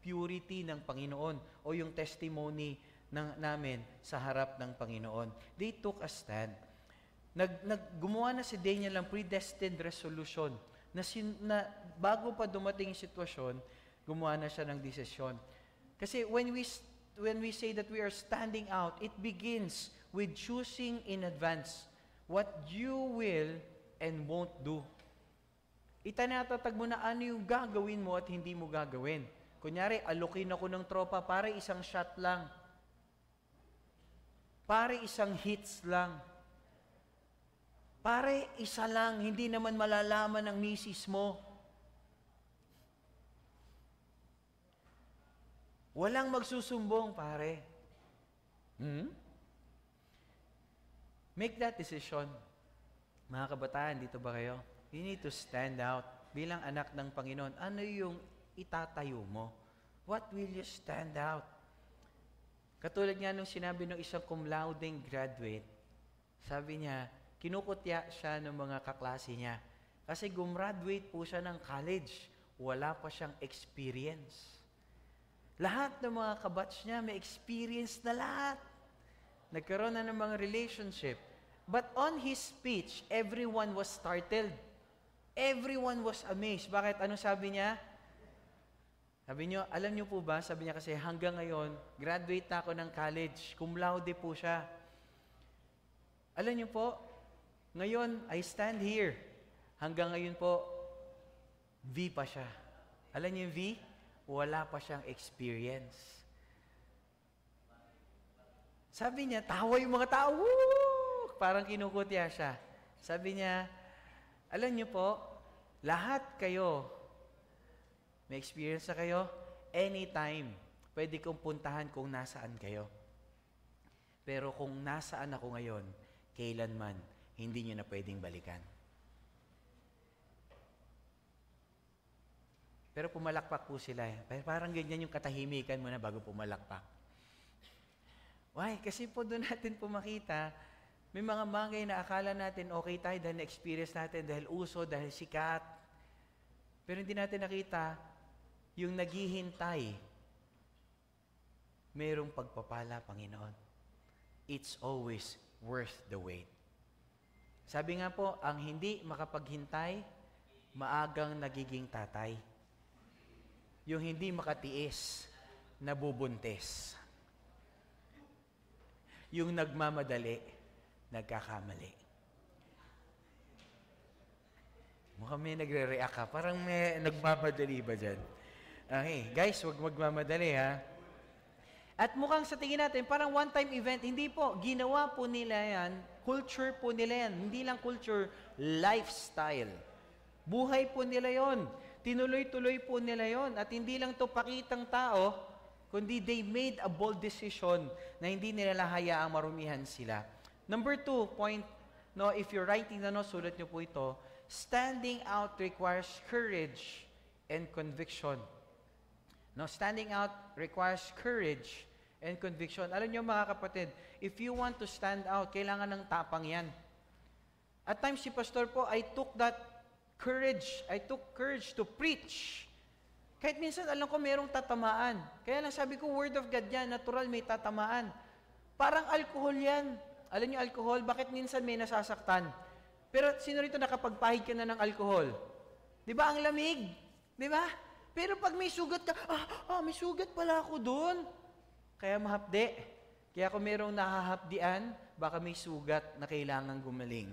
purity ng Panginoon o yung testimony namin sa harap ng Panginoon. They took a stand. Gumawa na si Daniel ng predestined resolution na bago pa dumating yung sitwasyon, gumawa na siya ng desisyon. Kasi when we say that we are standing out, it begins with choosing in advance what you will and won't do. Itanatatag mo na ano yung gagawin mo at hindi mo gagawin. Kunyari, alokin ako ng tropa para isang shot lang. Pare isang hits lang. Pare isa lang, hindi naman malalaman ng misis mo. Walang magsusumbong, pare. Make that decision. Mga kabataan, dito ba kayo? You need to stand out. Bilang anak ng Panginoon, ano yung itatayo mo? What will you stand out? Katulad nga nung sinabi ng isang cum laude graduate, sabi niya, kinukutya siya ng mga kaklase niya. Kasi gumraduate po siya ng college, wala pa siyang experience. Lahat ng mga kabatch niya may experience na lahat. Nagkaroon na ng mga relationship. But on his speech, everyone was startled. Everyone was amazed. Bakit? Ano sabi niya? Sabi niyo, alam niyo po ba, sabi niya kasi hanggang ngayon, graduate na ako ng college, cum laude po siya. Alam niyo po, ngayon, I stand here. Hanggang ngayon po, V pa siya. Alam niyo yung V? Wala pa siyang experience. Sabi niya, tawa yung mga tao, woo! Parang kinukutya siya. Sabi niya, alam niyo po, lahat kayo, may experience na kayo? Anytime. Pwede kong puntahan kung nasaan kayo. Pero kung nasaan ako ngayon, kailanman, hindi nyo na pwedeng balikan. Pero pumalakpak po sila. Parang ganyan yung katahimikan mo na bago pumalakpak. Why? Kasi po doon natin po makita, may mga bagay na akala natin okay tayo dahil na-experience natin, dahil uso, dahil sikat. Pero hindi natin nakita, yung naghihintay, mayroong pagpapala, Panginoon. It's always worth the wait. Sabi nga po, ang hindi makapaghintay, maagang nagiging tatay. Yung hindi makatiis, nabubuntis. Yung nagmamadali, nagkakamali. Mukhang may nagre-react ka. Parang may nagmamadali ba dyan? Okay, guys, huwag magmamadali ha. At mukhang sa tingin natin, parang one-time event. Hindi po, ginawa po nila yan, culture po nila yan. Hindi lang culture, lifestyle. Buhay po nila yon. Tinuloy-tuloy po nila yon. At hindi lang to pakitang tao, kundi they made a bold decision na hindi nila hayaang marumihan sila. Number 2, point, no, if you're writing na, no, sulat nyo po ito, standing out requires courage and conviction. No, standing out requires courage and conviction. Alam nyo mga kapatid, if you want to stand out, kailangan ng tapang yan. At times si pastor po, I took courage to preach. Kahit minsan alam ko merong tatamaan. Kaya lang sabi ko, word of God yan, natural may tatamaan. Parang alcohol yan. Alam nyo alcohol, bakit minsan may nasasaktan? Pero sino rito nakapagpahid ka na ng alcohol? Di ba ang lamig? Di ba? Pero pag may sugat ka, may sugat pala ako doon. Kaya mahapdi. Kaya kung merong nakahapdian, baka may sugat na kailangan gumaling.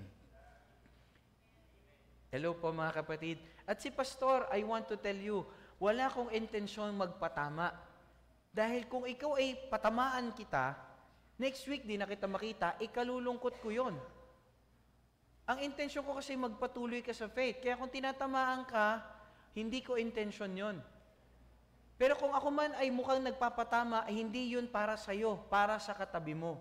Hello po mga kapatid. At si pastor, I want to tell you, wala kong intensyon magpatama. Dahil kung ikaw ay patamaan kita, next week di na kita makita, ikalulungkot ko yon. Ang intensyon ko kasi magpatuloy ka sa faith. Kaya kung tinatamaan ka, hindi ko intensyon yon. Pero kung ako man ay mukhang nagpapatama, ay hindi yun para sa'yo, para sa katabi mo.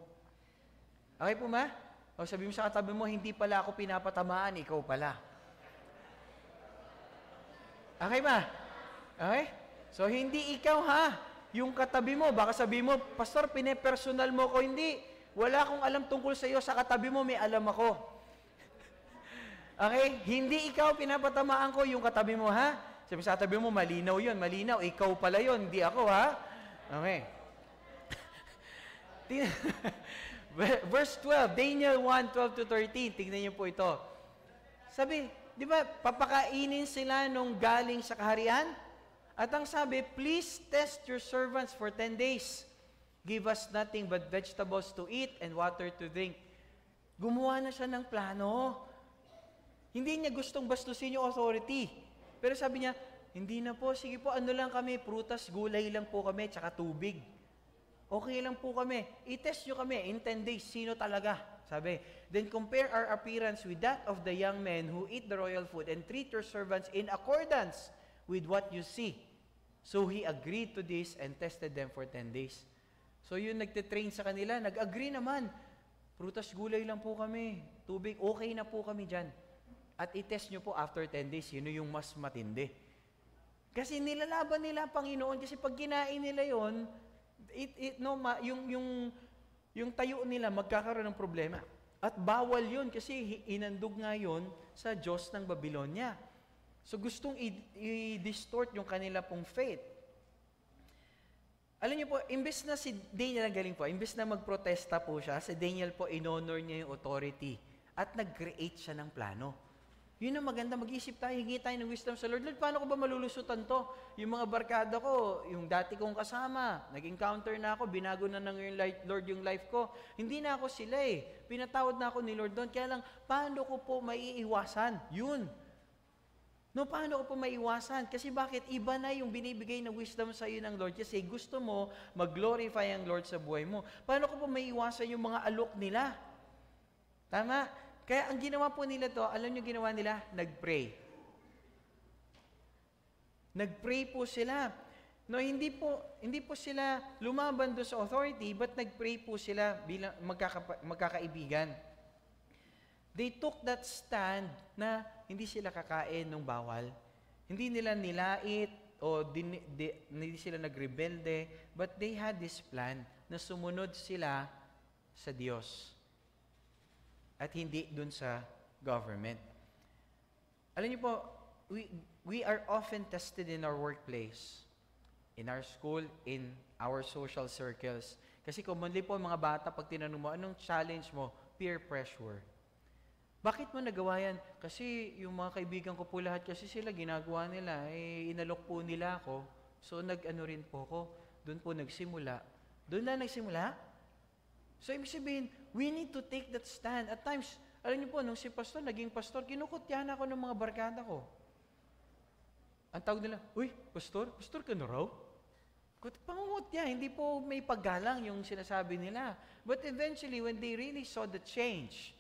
Okay po ma? O sabi mo sa katabi mo, hindi pala ako pinapatamaan, ikaw pala. Okay ba? Okay? So, hindi ikaw ha, yung katabi mo. Baka sabi mo, Pastor, pinepersonal mo ko. Hindi. Wala akong alam tungkol sa iyo. Sa katabi mo, may alam ako. Okay? Hindi ikaw pinapatamaan ko yung katabi mo ha. Sabi sa katabi mo, malinaw yun. Malinaw. Ikaw pala yun. Hindi ako ha. Okay. Verse 12. Daniel 1:12-13. Tingnan niyo po ito. Sabi, di ba, papakainin sila nung galing sa kaharian? At ang sabi, please test your servants for 10 days. Give us nothing but vegetables to eat and water to drink. Gumawa na siya ng plano. Hindi niya gustong bastusin yung authority. Pero sabi niya, hindi na po, sige po, ano lang kami, prutas, gulay lang po kami, tsaka tubig. Okay lang po kami. I-test nyo kami in 10 days, sino talaga? Sabi, then compare our appearance with that of the young men who eat the royal food and treat your servants in accordance with what you see. So he agreed to this and tested them for 10 days. So yung nagtitrain sa kanila, nag-agree naman. Prutas, gulay lang po kami. Tubig, okay na po kami dyan. At i-test nyo po after 10 days, sino yung mas matindi. Kasi nilalaban nila ang Panginoon, kasi pag kinain nila yon, yung tayo nila magkakaroon ng problema. At bawal yun, kasi inandog nga yun sa Diyos ng Babylonia. So gustong i-distort yung kanila pong faith. Alam niyo po, imbes na si Daniel, ang galing po, imbes na magprotesta po siya, si Daniel po, in-honor niya yung authority at nag-create siya ng plano. Yun ang maganda, mag-isip tayo, hingi tayo ng wisdom sa Lord. Lord, paano ko ba malulusutan to? Yung mga barkada ko, yung dati kong kasama, nag-encounter na ako, binago na ng Lord yung life ko. Hindi na ako sila eh. Pinatawad na ako ni Lord doon. Kaya lang, paano ko po maiiwasan? Yun. No, paano ko po maiwasan? Kasi bakit? Iba na yung binibigay ng wisdom sa iyo ng Lord kasi gusto mo mag-glorify ang Lord sa buhay mo. Paano ko po maiwasan yung mga alok nila? Tama? Kaya ang ginawa po nila to, alam niyo ginawa nila? Nag-pray. Nag-pray po sila. No, hindi po sila lumaban doon sa authority, but nag-pray po sila bilang magkakaibigan. They took that stand na hindi sila kakain ng bawal. Hindi nila nilait o hindi sila nagrebelde, but they had this plan na sumunod sila sa Diyos at hindi dun sa government. Alam niyo po, we are often tested in our workplace, in our school, in our social circles. Kasi commonly po mga bata, pag tinanong mo, anong challenge mo? Peer pressure. Bakit mo nagawa yan? Kasi yung mga kaibigan ko po lahat, kasi sila ginagawa nila, inalok po nila ako. So nag-ano rin po ako, doon po nagsimula. Doon na nagsimula? So ibig sabihin, we need to take that stand. At times, alam niyo po, nung si pastor, naging pastor, kinukutyahan ako ng mga barkada ko. Ang tawag nila, uy, pastor ka na raw? Pangungutya, hindi po may paggalang yung sinasabi nila. But eventually, when they really saw the change,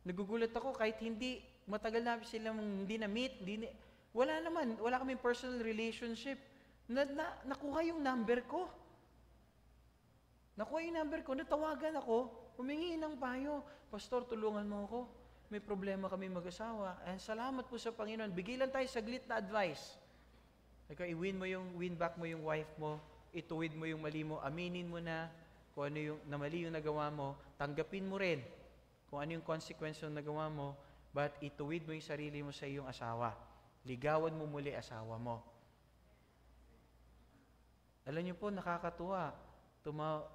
nagugulat ako kahit hindi, matagal na silang hindi na-meet, wala kaming personal relationship. Nakuha yung number ko. Natawagan ako, humingi ng payo. Pastor, tulungan mo ako. May problema kami mag-asawa. Salamat po sa Panginoon. Bigay lang tayo saglit na advice. Win back mo yung wife mo, ituwid mo yung mali mo, aminin mo na kung ano yung mali yung nagawa mo, tanggapin mo rin kung ano yung consequence ng nagawa mo, but ituwid mo yung sarili mo sa iyong asawa. Ligawan mo muli asawa mo. Alam niyo po, nakakatuwa.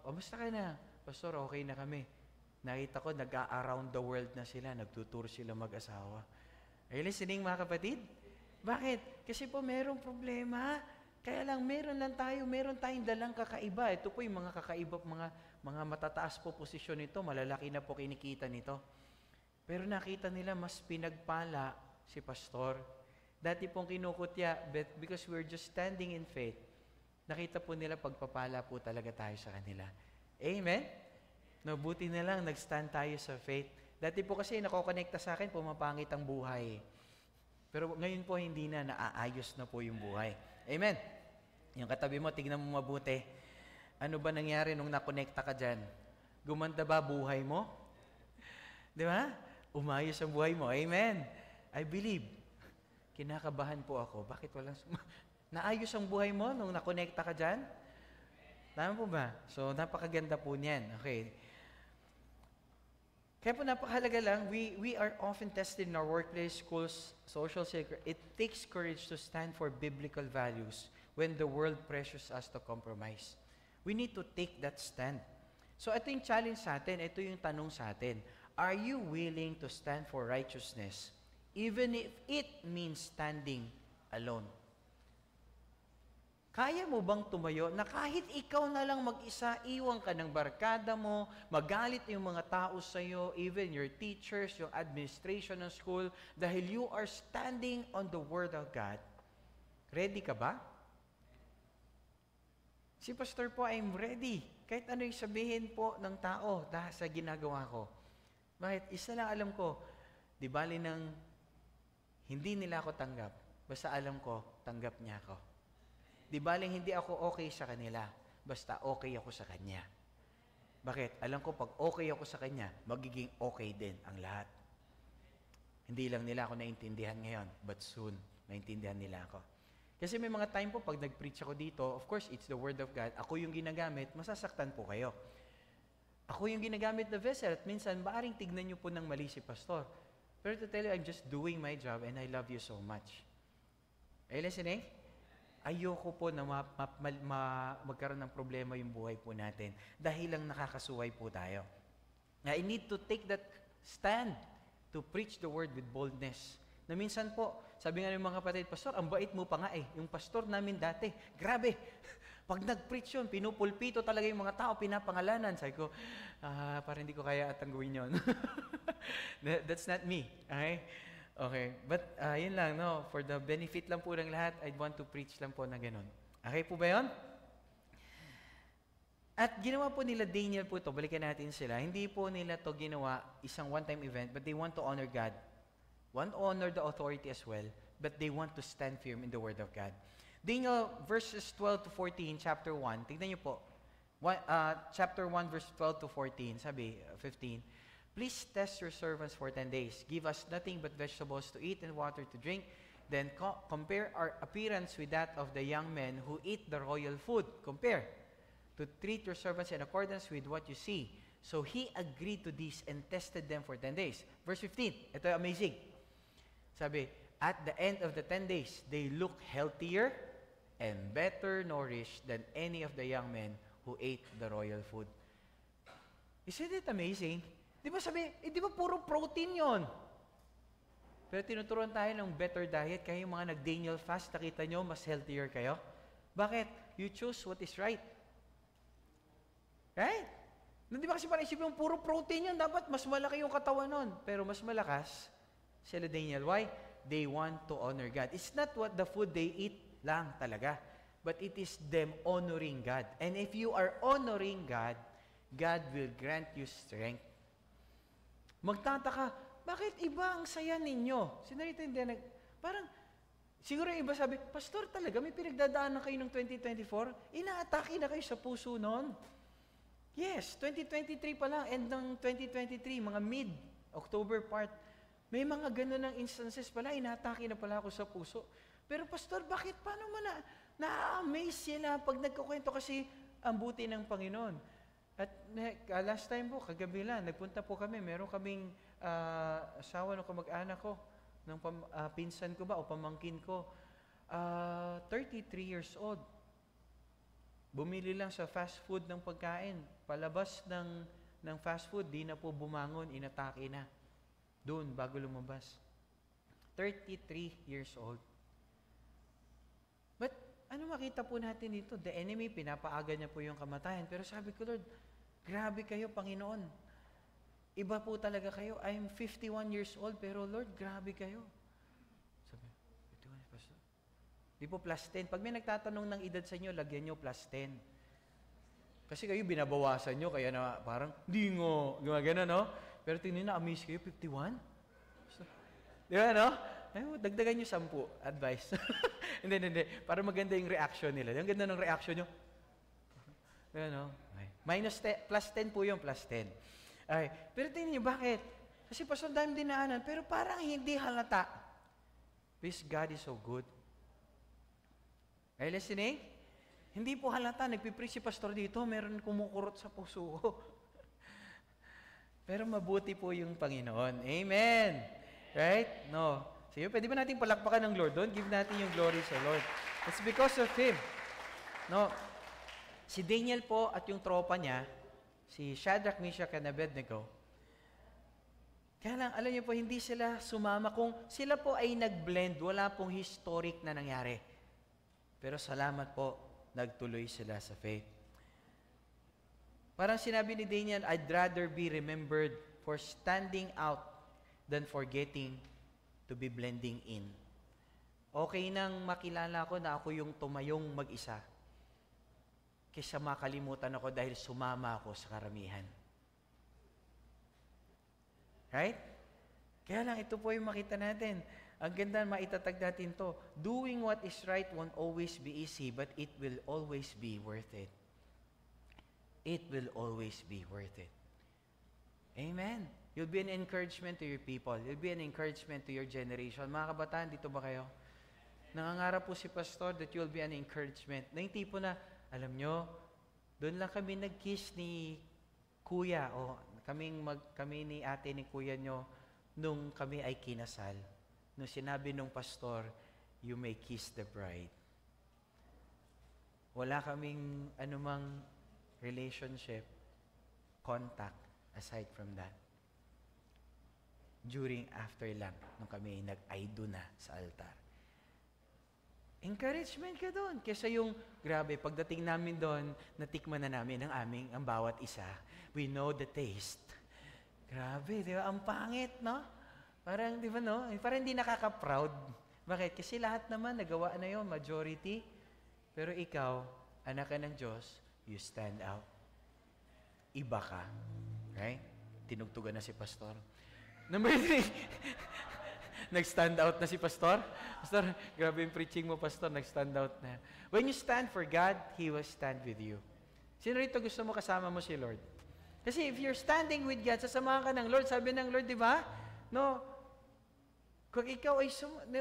Basta ka na. Pastor, okay na kami. Nakita ko, nag-a-around the world na sila, nagtutour sila mag-asawa. Are you listening, mga kapatid? Bakit? Kasi po merong problema. Kaya lang meron tayong dalang kakaiba. Ito po yung mga kakaiba, mga matataas po posisyon nito, malalaki na po kinikita nito. Pero nakita nila mas pinagpala si pastor. Dati pong kinukutya, but because we're just standing in faith, nakita po nila pagpapala po talaga tayo sa kanila. Amen? Buti na lang nag-stand tayo sa faith. Dati po kasi nakokonekta sa akin, pumapangit ang buhay. Pero ngayon po hindi na, naaayos na po yung buhay. Amen? Yung katabi mo, tignan mo mabuti. Ano ba nangyari nung nakonekta ka dyan? Gumanda ba buhay mo? Di ba? Umayos ang buhay mo. Amen? I believe. Kinakabahan po ako. Bakit walang... Naayos ang buhay mo nung nakonekta ka dyan? Tama po ba? So, napakaganda po niyan. Okay. Kaya po napakahalaga lang, we are often tested in our workplace, schools, social circle. It takes courage to stand for biblical values when the world pressures us to compromise. We need to take that stand. So ito yung challenge sa atin, ito yung tanong sa atin. Are you willing to stand for righteousness even if it means standing alone? Kaya mo bang tumayo na kahit ikaw na lang mag-isa, iwan ka ng barkada mo, magalit yung mga tao sa'yo, even your teachers, yung administration ng school, dahil you are standing on the Word of God? Ready ka ba? Si Pastor po, I'm ready. Kahit ano yung sabihin po ng tao dahil sa ginagawa ko. Bakit? Isa lang alam ko, di bali nang hindi nila ako tanggap, basta alam ko, tanggap niya ako. Di baling hindi ako okay sa kanila, basta okay ako sa Kanya. Bakit? Alam ko pag okay ako sa Kanya, magiging okay din ang lahat. Hindi lang nila ako naintindihan ngayon, but soon, naintindihan nila ako. Kasi may mga time po, pag nag-preach ako dito, of course, it's the Word of God, ako yung ginagamit, masasaktan po kayo. Ako yung ginagamit na vessel, at minsan, maaring tignan nyo po ng mali si Pastor. Pero to tell you, I'm just doing my job, and I love you so much. Are you listening? Ayoko po na magkaroon ng problema yung buhay po natin dahil lang nakakasuway po tayo. I need to take that stand to preach the word with boldness. Na minsan po, sabi nga ng mga kapatid, Pastor, ang bait mo pa nga eh. Yung pastor namin dati, grabe. Pag nag-preach yun, pinupulpito talaga yung mga tao, pinapangalanan. Sabi ko, parang hindi ko kaya atangguin yun. That's not me. Okay, but yun lang, no? For the benefit lang po ng lahat, I'd want to preach lang po na ganun. Okay po ba yun? At ginawa po nila Daniel po ito, balikan natin sila, hindi po nila to ginawa isang one-time event, but they want to honor God. Want to honor the authority as well, but they want to stand firm in the Word of God. Daniel, verses 12 to 14, chapter 1, tignan niyo po. Chapter 1, verse 12 to 14, sabi, 15, please test your servants for 10 days. Give us nothing but vegetables to eat and water to drink. Then compare our appearance with that of the young men who eat the royal food. Compare. To treat your servants in accordance with what you see. So he agreed to this and tested them for 10 days. Verse 15. Ito amazing. Sabi, at the end of the 10 days, they look healthier and better nourished than any of the young men who ate the royal food. Isn't it amazing? Di ba sabi, di ba puro protein yon? Pero tinuturuan tayo ng better diet, kaya yung mga nag-Daniel fast, nakita nyo, mas healthier kayo. Bakit? You choose what is right. Right? Di ba kasi parang isipin yung puro protein yun, dapat mas malaki yung katawan nun. Pero mas malakas, sila Daniel. Why? They want to honor God. It's not what the food they eat lang talaga. but it is them honoring God. And if you are honoring God, God will grant you strength. Magtataka, bakit iba ang saya ninyo? Sinarita hindi parang, siguro yung iba sabi, Pastor, talaga may pinagdadaanan kayo ng 2024? Inaatake na kayo sa puso noon? Yes, 2023 pa lang, end ng 2023, mga mid-October part, may mga ganun ng instances pala, inaatake na pala ako sa puso. Pero Pastor, bakit? Paano mo na-amaze sila pag nagkukwento kasi ang buti ng Panginoon? At last time po, kagabi lang, nagpunta po kami, meron kaming asawa ng kamag-anak ko, ng pinsan ko ba o pamangkin ko, 33 years old. Bumili lang sa fast food ng pagkain. Palabas ng fast food, di na po bumangon, inatake na. Doon, bago lumabas. 33 years old. But, ano makita po natin dito? The enemy, pinapaaga niya po yung kamatayan. Pero sabi ko, Lord, grabe kayo, Panginoon. Iba po talaga kayo. I'm 51 years old, pero Lord, grabe kayo. Sabi, 51, Pastor. Di po plus 10. Pag may nagtatanong ng edad sa inyo, lagyan nyo plus 10. Kasi kayo binabawasan nyo, kaya na parang, di ngo, gumagana, no? Pero tingnan na, amaze kayo, 51? So, di ba, no? Ay, dagdagan nyo 10, advice. Hindi. Para maganda yung reaction nila. Yung ganda ng reaction nyo. Di ba, no? Minus 10, plus 10 po yung plus 10. Ay, pero tingnan nyo, bakit? Kasi Pastor, dahil dinaanan, pero parang hindi halata. Because God is so good. Are you listening? Hindi po halata, nagpipreach si Pastor dito, meron kumukurot sa puso ko. Pero mabuti po yung Panginoon. Amen! Right? No. Sige, pwede ba natin palakpakan ng Lord doon? Give natin yung glory sa Lord. It's because of Him. No. Si Daniel po at yung tropa niya, si Shadrach, Meshach, and Abednego, kaya lang, alam niyo po, hindi sila sumama. Kung sila po ay nag-blend, wala pong historic na nangyari. Pero salamat po, nagtuloy sila sa faith. Parang sinabi ni Daniel, I'd rather be remembered for standing out than for getting to be blending in. Okay nang makilala ko na ako yung tumayong mag-isa kaysa makalimutan ako dahil sumama ako sa karamihan. Right? Kaya lang, ito po yung makita natin. Ang ganda, maitatag natin to. Doing what is right won't always be easy, but it will always be worth it. It will always be worth it. Amen. You'll be an encouragement to your people. You'll be an encouragement to your generation. Mga kabataan, dito ba kayo? Nangangarap po si Pastor that you'll be an encouragement. Na yung tipo na, alam nyo, doon lang kami nag-kiss ni Kuya, o kami ni ate ni Kuya nyo, nung kami ay kinasal. Nung sinabi nung pastor, you may kiss the bride. Wala kaming anumang relationship, contact, aside from that. After lang, nung kami nag-aido na sa altar. Encouragement ka doon. Kesa yung, grabe, pagdating namin doon, natikman na namin ang bawat isa. We know the taste. Grabe, di ba? Ang pangit, no? Parang, di ba, no? Parang hindi nakaka-proud. Bakit? Kasi lahat naman, nagawa na yun, majority. Pero ikaw, anak ka ng Diyos, you stand out. Iba ka. Right? Tinugtugan na si Pastor. Number 3. Nag-stand out na si Pastor. Pastor, grabe yung preaching mo, Pastor. Nag-stand out na. When you stand for God, He will stand with you. Sino rito gusto mo kasama mo si Lord? Kasi if you're standing with God, sasamahan ka ng Lord. Sabi ng Lord, di ba? No. Kung ikaw ay,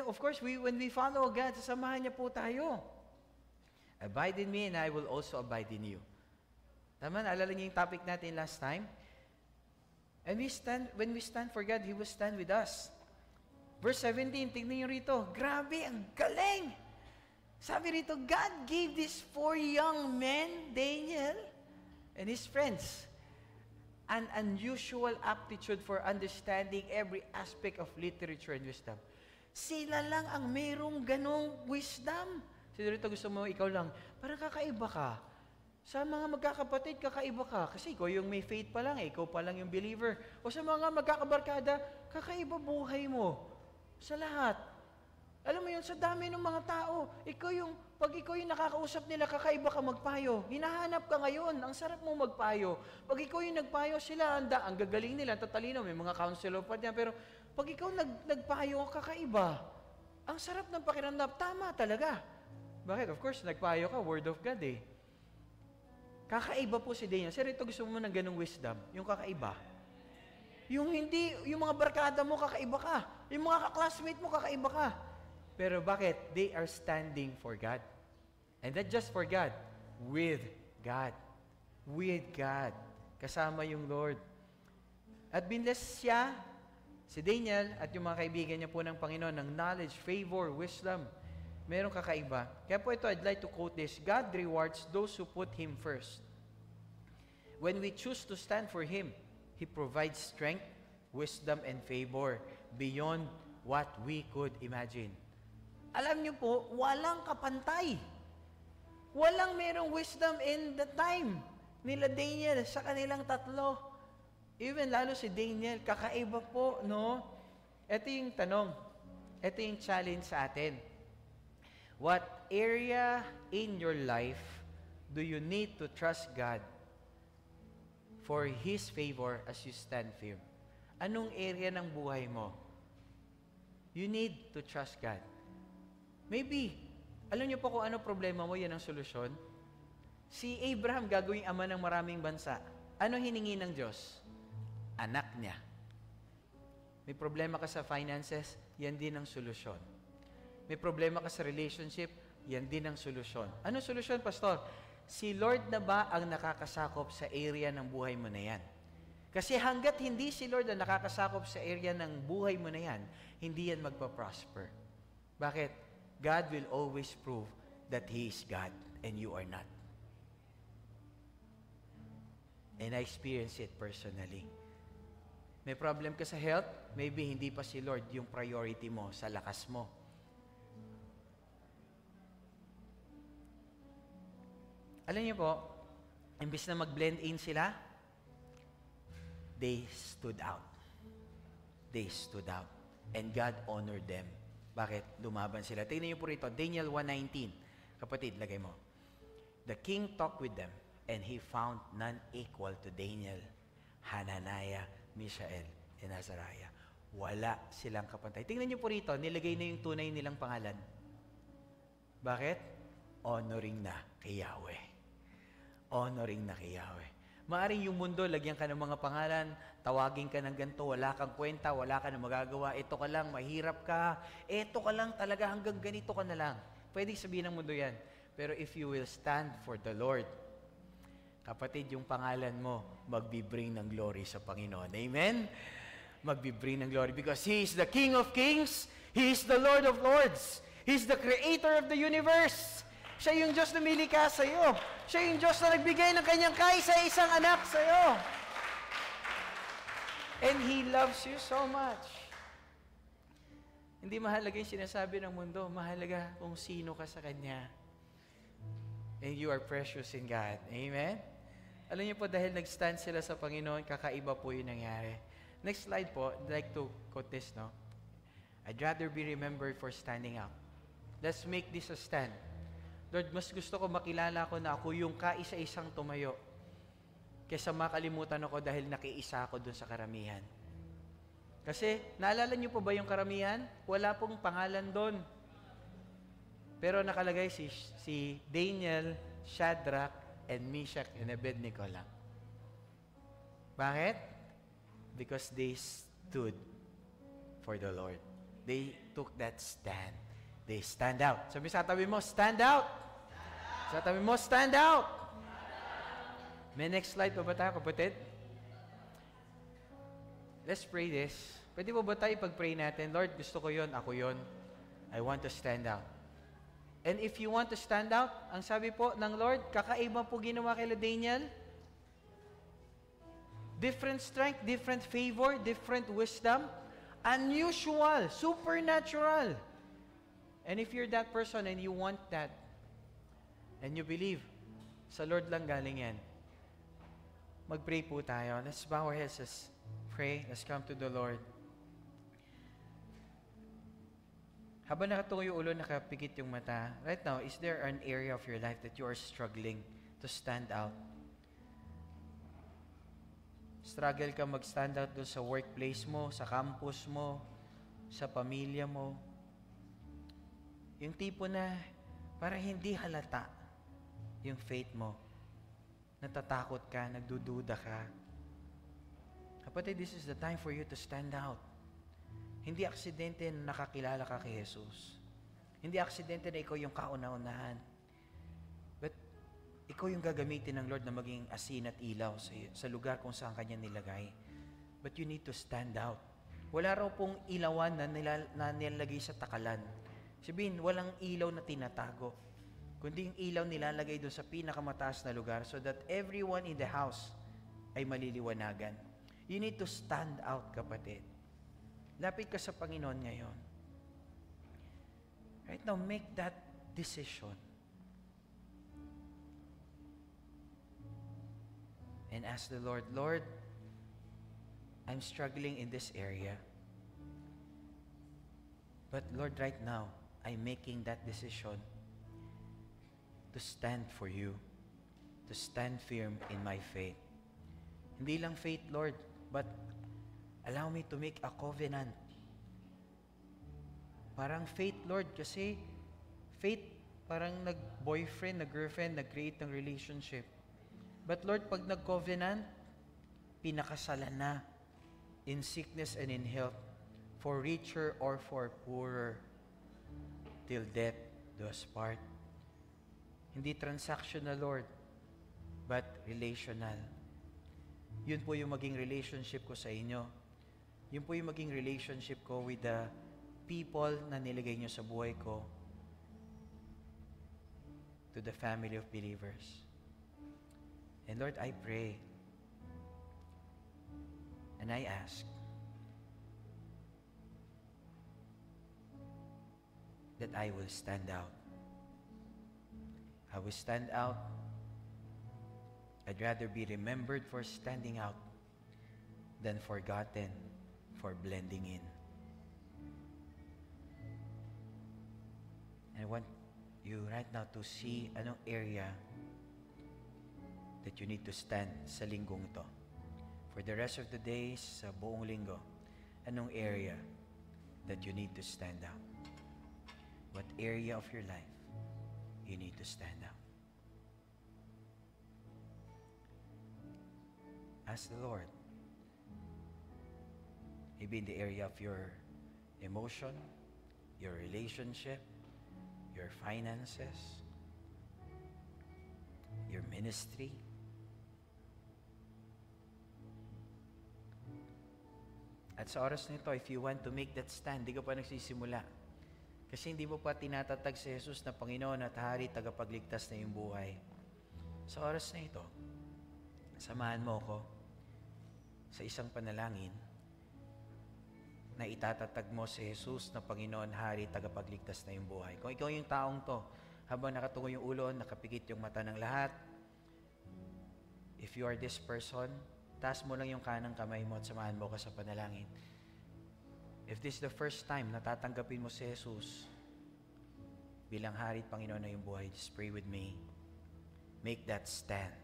of course, when we follow God, sasamahan niya po tayo. Abide in me and I will also abide in you. Tama, naalala niyo yung topic natin last time? And when we stand for God, He will stand with us. Verse 17, tignan niyo rito. Grabe, ang galing! Sabi rito, God gave these 4 young men, Daniel and his friends, an unusual aptitude for understanding every aspect of literature and wisdom. Sila lang ang mayroong ganong wisdom. Sino rito gusto mo, ikaw lang, parang kakaiba ka. Sa mga magkakapatid, kakaiba ka. Kasi ikaw yung may faith pa lang, ikaw pa lang yung believer. O sa mga magkakabarkada, kakaiba buhay mo. Sa lahat. Alam mo yun, sa dami ng mga tao, pag ikaw yung nakakausap nila, kakaiba ka magpayo. Hinahanap ka ngayon, ang sarap mo magpayo. Pag ikaw yung nagpayo sila, ang gagaling nila, tatalino, may mga counselor pa dyan, pero pag ikaw nagpayo, kakaiba. Ang sarap ng pakiramdam, tama talaga. Bakit? Of course, nagpayo ka, word of God eh. Kakaiba po si Daniel. Sir, ito gusto mo ng ganung wisdom, yung kakaiba. Yung mga barkada mo, kakaiba ka. Yung mga classmate mo, kakaiba ka. Pero bakit? They are standing for God. And not just for God, with God. With God. Kasama yung Lord. At binless siya, si Daniel, at yung mga kaibigan niya po ng Panginoon, ng knowledge, favor, wisdom. Merong kakaiba. Kaya po ito, I'd like to quote this. God rewards those who put Him first. When we choose to stand for Him, He provides strength, wisdom, and favor beyond what we could imagine. Alam niyo po, walang kapantay. Walang merong wisdom in the time nila Daniel sa kanilang tatlo. Even lalo si Daniel, kakaiba po, no? Ito yung tanong. Ito yung challenge sa atin. What area in your life do you need to trust God for His favor as you stand firm? Anong area ng buhay mo? You need to trust God. Maybe, alam niyo po kung ano problema mo, yan ang solusyon. Si Abraham gagawing ama ng maraming bansa. Ano hiningi ng Diyos? Anak niya. May problema ka sa finances, yan din ang solusyon. May problema ka sa relationship, yan din ang solusyon. Ano solusyon, Pastor? Si Lord na ba ang nakakasakop sa area ng buhay mo na yan? Kasi hanggat hindi si Lord ang nakakasakop sa area ng buhay mo na yan, hindi yan magpa-prosper. Bakit? God will always prove that He is God and you are not. And I experience it personally. May problem ka sa health, maybe hindi pa si Lord yung priority mo sa lakas mo. Alam niyo po, imbis na mag-blend in sila, they stood out. They stood out. And God honored them. Bakit? Lumaban sila. Tingnan niyo po rito, Daniel 1:19. Kapatid, lagay mo. The king talked with them, and he found none equal to Daniel, Hananiah, Mishael, and Azariah. Wala silang kapantay. Tingnan niyo po rito, nilagay na yung tunay nilang pangalan. Bakit? Honoring na kay Yahweh. Honoring na kay Yahweh. Maaring yung mundo, lagyan ka ng mga pangalan, tawagin ka ng ganito, wala kang kwenta, wala ka na magagawa, ito ka lang, mahirap ka, ito ka lang talaga, hanggang ganito ka na lang. Pwede sabihin ng mundo yan. Pero if you will stand for the Lord, kapatid, yung pangalan mo, magbibring ng glory sa Panginoon. Amen? Magbibring ng glory because He is the King of Kings, He is the Lord of Lords, He is the Creator of the universe. Siya yung Diyos na milikha sa iyo. Siya yung Diyos na nagbigay ng kanyang kaisa-isang anak sa iyo. And He loves you so much. Hindi mahalaga yung sinasabi ng mundo. Mahalaga kung sino ka sa Kanya. And you are precious in God. Amen? Alam niyo po, dahil nag-stand sila sa Panginoon, kakaiba po yung nangyari. Next slide po, I'd like to quote this, no? I'd rather be remembered for standing up. Let's make this a stand. Lord, mas gusto ko makilala ko na ako yung kaisa-isang tumayo kaysa makalimutan ako dahil nakiisa ako dun sa karamihan. Kasi, naalala niyo po ba yung karamihan? Wala pong pangalan doon. Pero nakalagay si Daniel, Shadrach, and Meshach, and Abednego lang. Bakit? Because they stood for the Lord. They took that stand. They stand out. Sabi sa tabi mo, stand out! Sa tabi mo, stand out! May next slide pa ba tayo, kapatid? Let's pray this. Pwede po ba tayo pag-pray natin? Lord, gusto ko yon, ako yon. I want to stand out. And if you want to stand out, ang sabi po ng Lord, kakaiba po ginawa kay Daniel. Different strength, different favor, different wisdom. Unusual, supernatural. And if you're that person and you want that, and you believe, sa Lord lang galing yan, mag-pray po tayo. Let's bow our heads, let's pray, let's come to the Lord. Habang nakatungo yung ulo, nakapikit yung mata, right now, is there an area of your life that you are struggling to stand out? Struggle ka mag-stand out doon sa workplace mo, sa campus mo, sa pamilya mo. Yung tipo na para hindi halata yung faith mo. Natatakot ka, nagdududa ka. Kapatid, this is the time for you to stand out. Hindi aksidente na nakakilala ka kay Jesus. Hindi aksidente na ikaw yung kauna-unahan. But ikaw yung gagamitin ng Lord na maging asin at ilaw sa lugar kung saan Kanya nilagay. But you need to stand out. Wala raw pong ilawan na nilalagay sa takalan. Sabihin, walang ilaw na tinatago. Kundi yung ilaw nilalagay doon sa pinakamataas na lugar so that everyone in the house ay maliliwanagan. You need to stand out, kapatid. Lapit ka sa Panginoon ngayon. Right now, make that decision. And ask the Lord, Lord, I'm struggling in this area. But Lord, right now, I'm making that decision to stand for you, to stand firm in my faith. Hindi lang faith, Lord, but allow me to make a covenant. Parang faith, Lord, kasi faith, parang nag-boyfriend, nag-girlfriend, nag-create ng relationship. But Lord, pag nag-covenant, pinakasalan na in sickness and in health, for richer or for poorer, till death do us part. Hindi transactional, Lord, but relational. Yun po yung maging relationship ko sa inyo. Yun po yung maging relationship ko with the people na nilagay nyo sa buhay ko, to the family of believers. And Lord, I pray and I ask that I will stand out. I will stand out. I'd rather be remembered for standing out than forgotten for blending in. I want you right now to see anong area that you need to stand sa linggong ito. For the rest of the days, sa buong linggo, anong area that you need to stand out? What area of your life you need to stand out? Ask the Lord. Maybe in the area of your emotion, your relationship, your finances, your ministry. At sa oras nito, if you want to make that stand, di ka pa nagsisimula. Kasi hindi mo pa tinatatag si Jesus na Panginoon at Hari, tagapagligtas na yung buhay. Sa oras na ito, samahan mo ko sa isang panalangin na itatatag mo si Jesus na Panginoon, Hari, tagapagligtas na yung buhay. Kung ikaw yung taong to, habang nakatungo yung ulo, nakapikit yung mata ng lahat, if you are this person, taas mo lang yung kanang kamay mo at samahan mo ka sa panalangin. If this is the first time na tatanggapin mo si Jesus bilang Hari at Panginoon na yung buhay, just pray with me. Make that stand.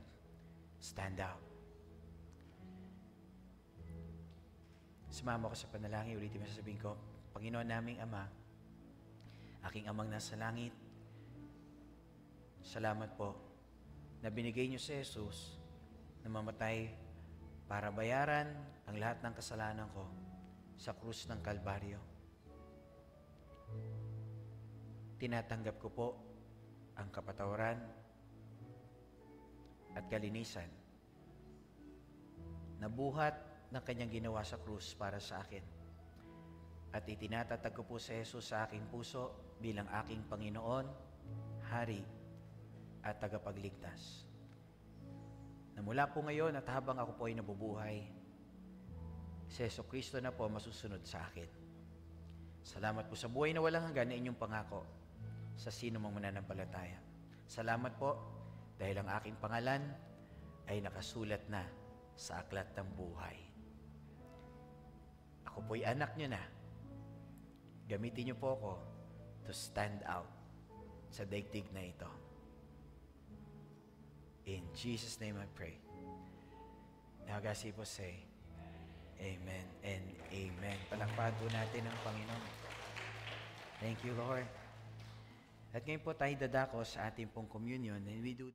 Stand out. Sumama ko sa panalangin, ulitin mo sasabihin ko, Panginoon naming Ama, aking Amang nasa langit, salamat po na binigay niyo si Jesus na mamatay para bayaran ang lahat ng kasalanan ko sa krus ng Kalbaryo. Tinatanggap ko po ang kapatawaran at kalinisan na buhat ng kanyang ginawa sa krus para sa akin. At itinatatag ko po si Jesus sa aking puso bilang aking Panginoon, Hari, at tagapagligtas. Na mula po ngayon at habang ako po ay nabubuhay, si Jesucristo na po masusunod sa akin. Salamat po sa buhay na walang hanggan na inyong pangako sa sino mang mananampalataya. Salamat po dahil ang aking pangalan ay nakasulat na sa aklat ng buhay. Ako po'y anak nyo na. Gamitin nyo po ako to stand out sa daigdig na ito. In Jesus' name I pray. Now, guys, people say, Amen and Amen. Palakpakan po natin ang Panginoon. Thank you, Lord. At ngayon po tayo dadako sa ating pong communion, and we do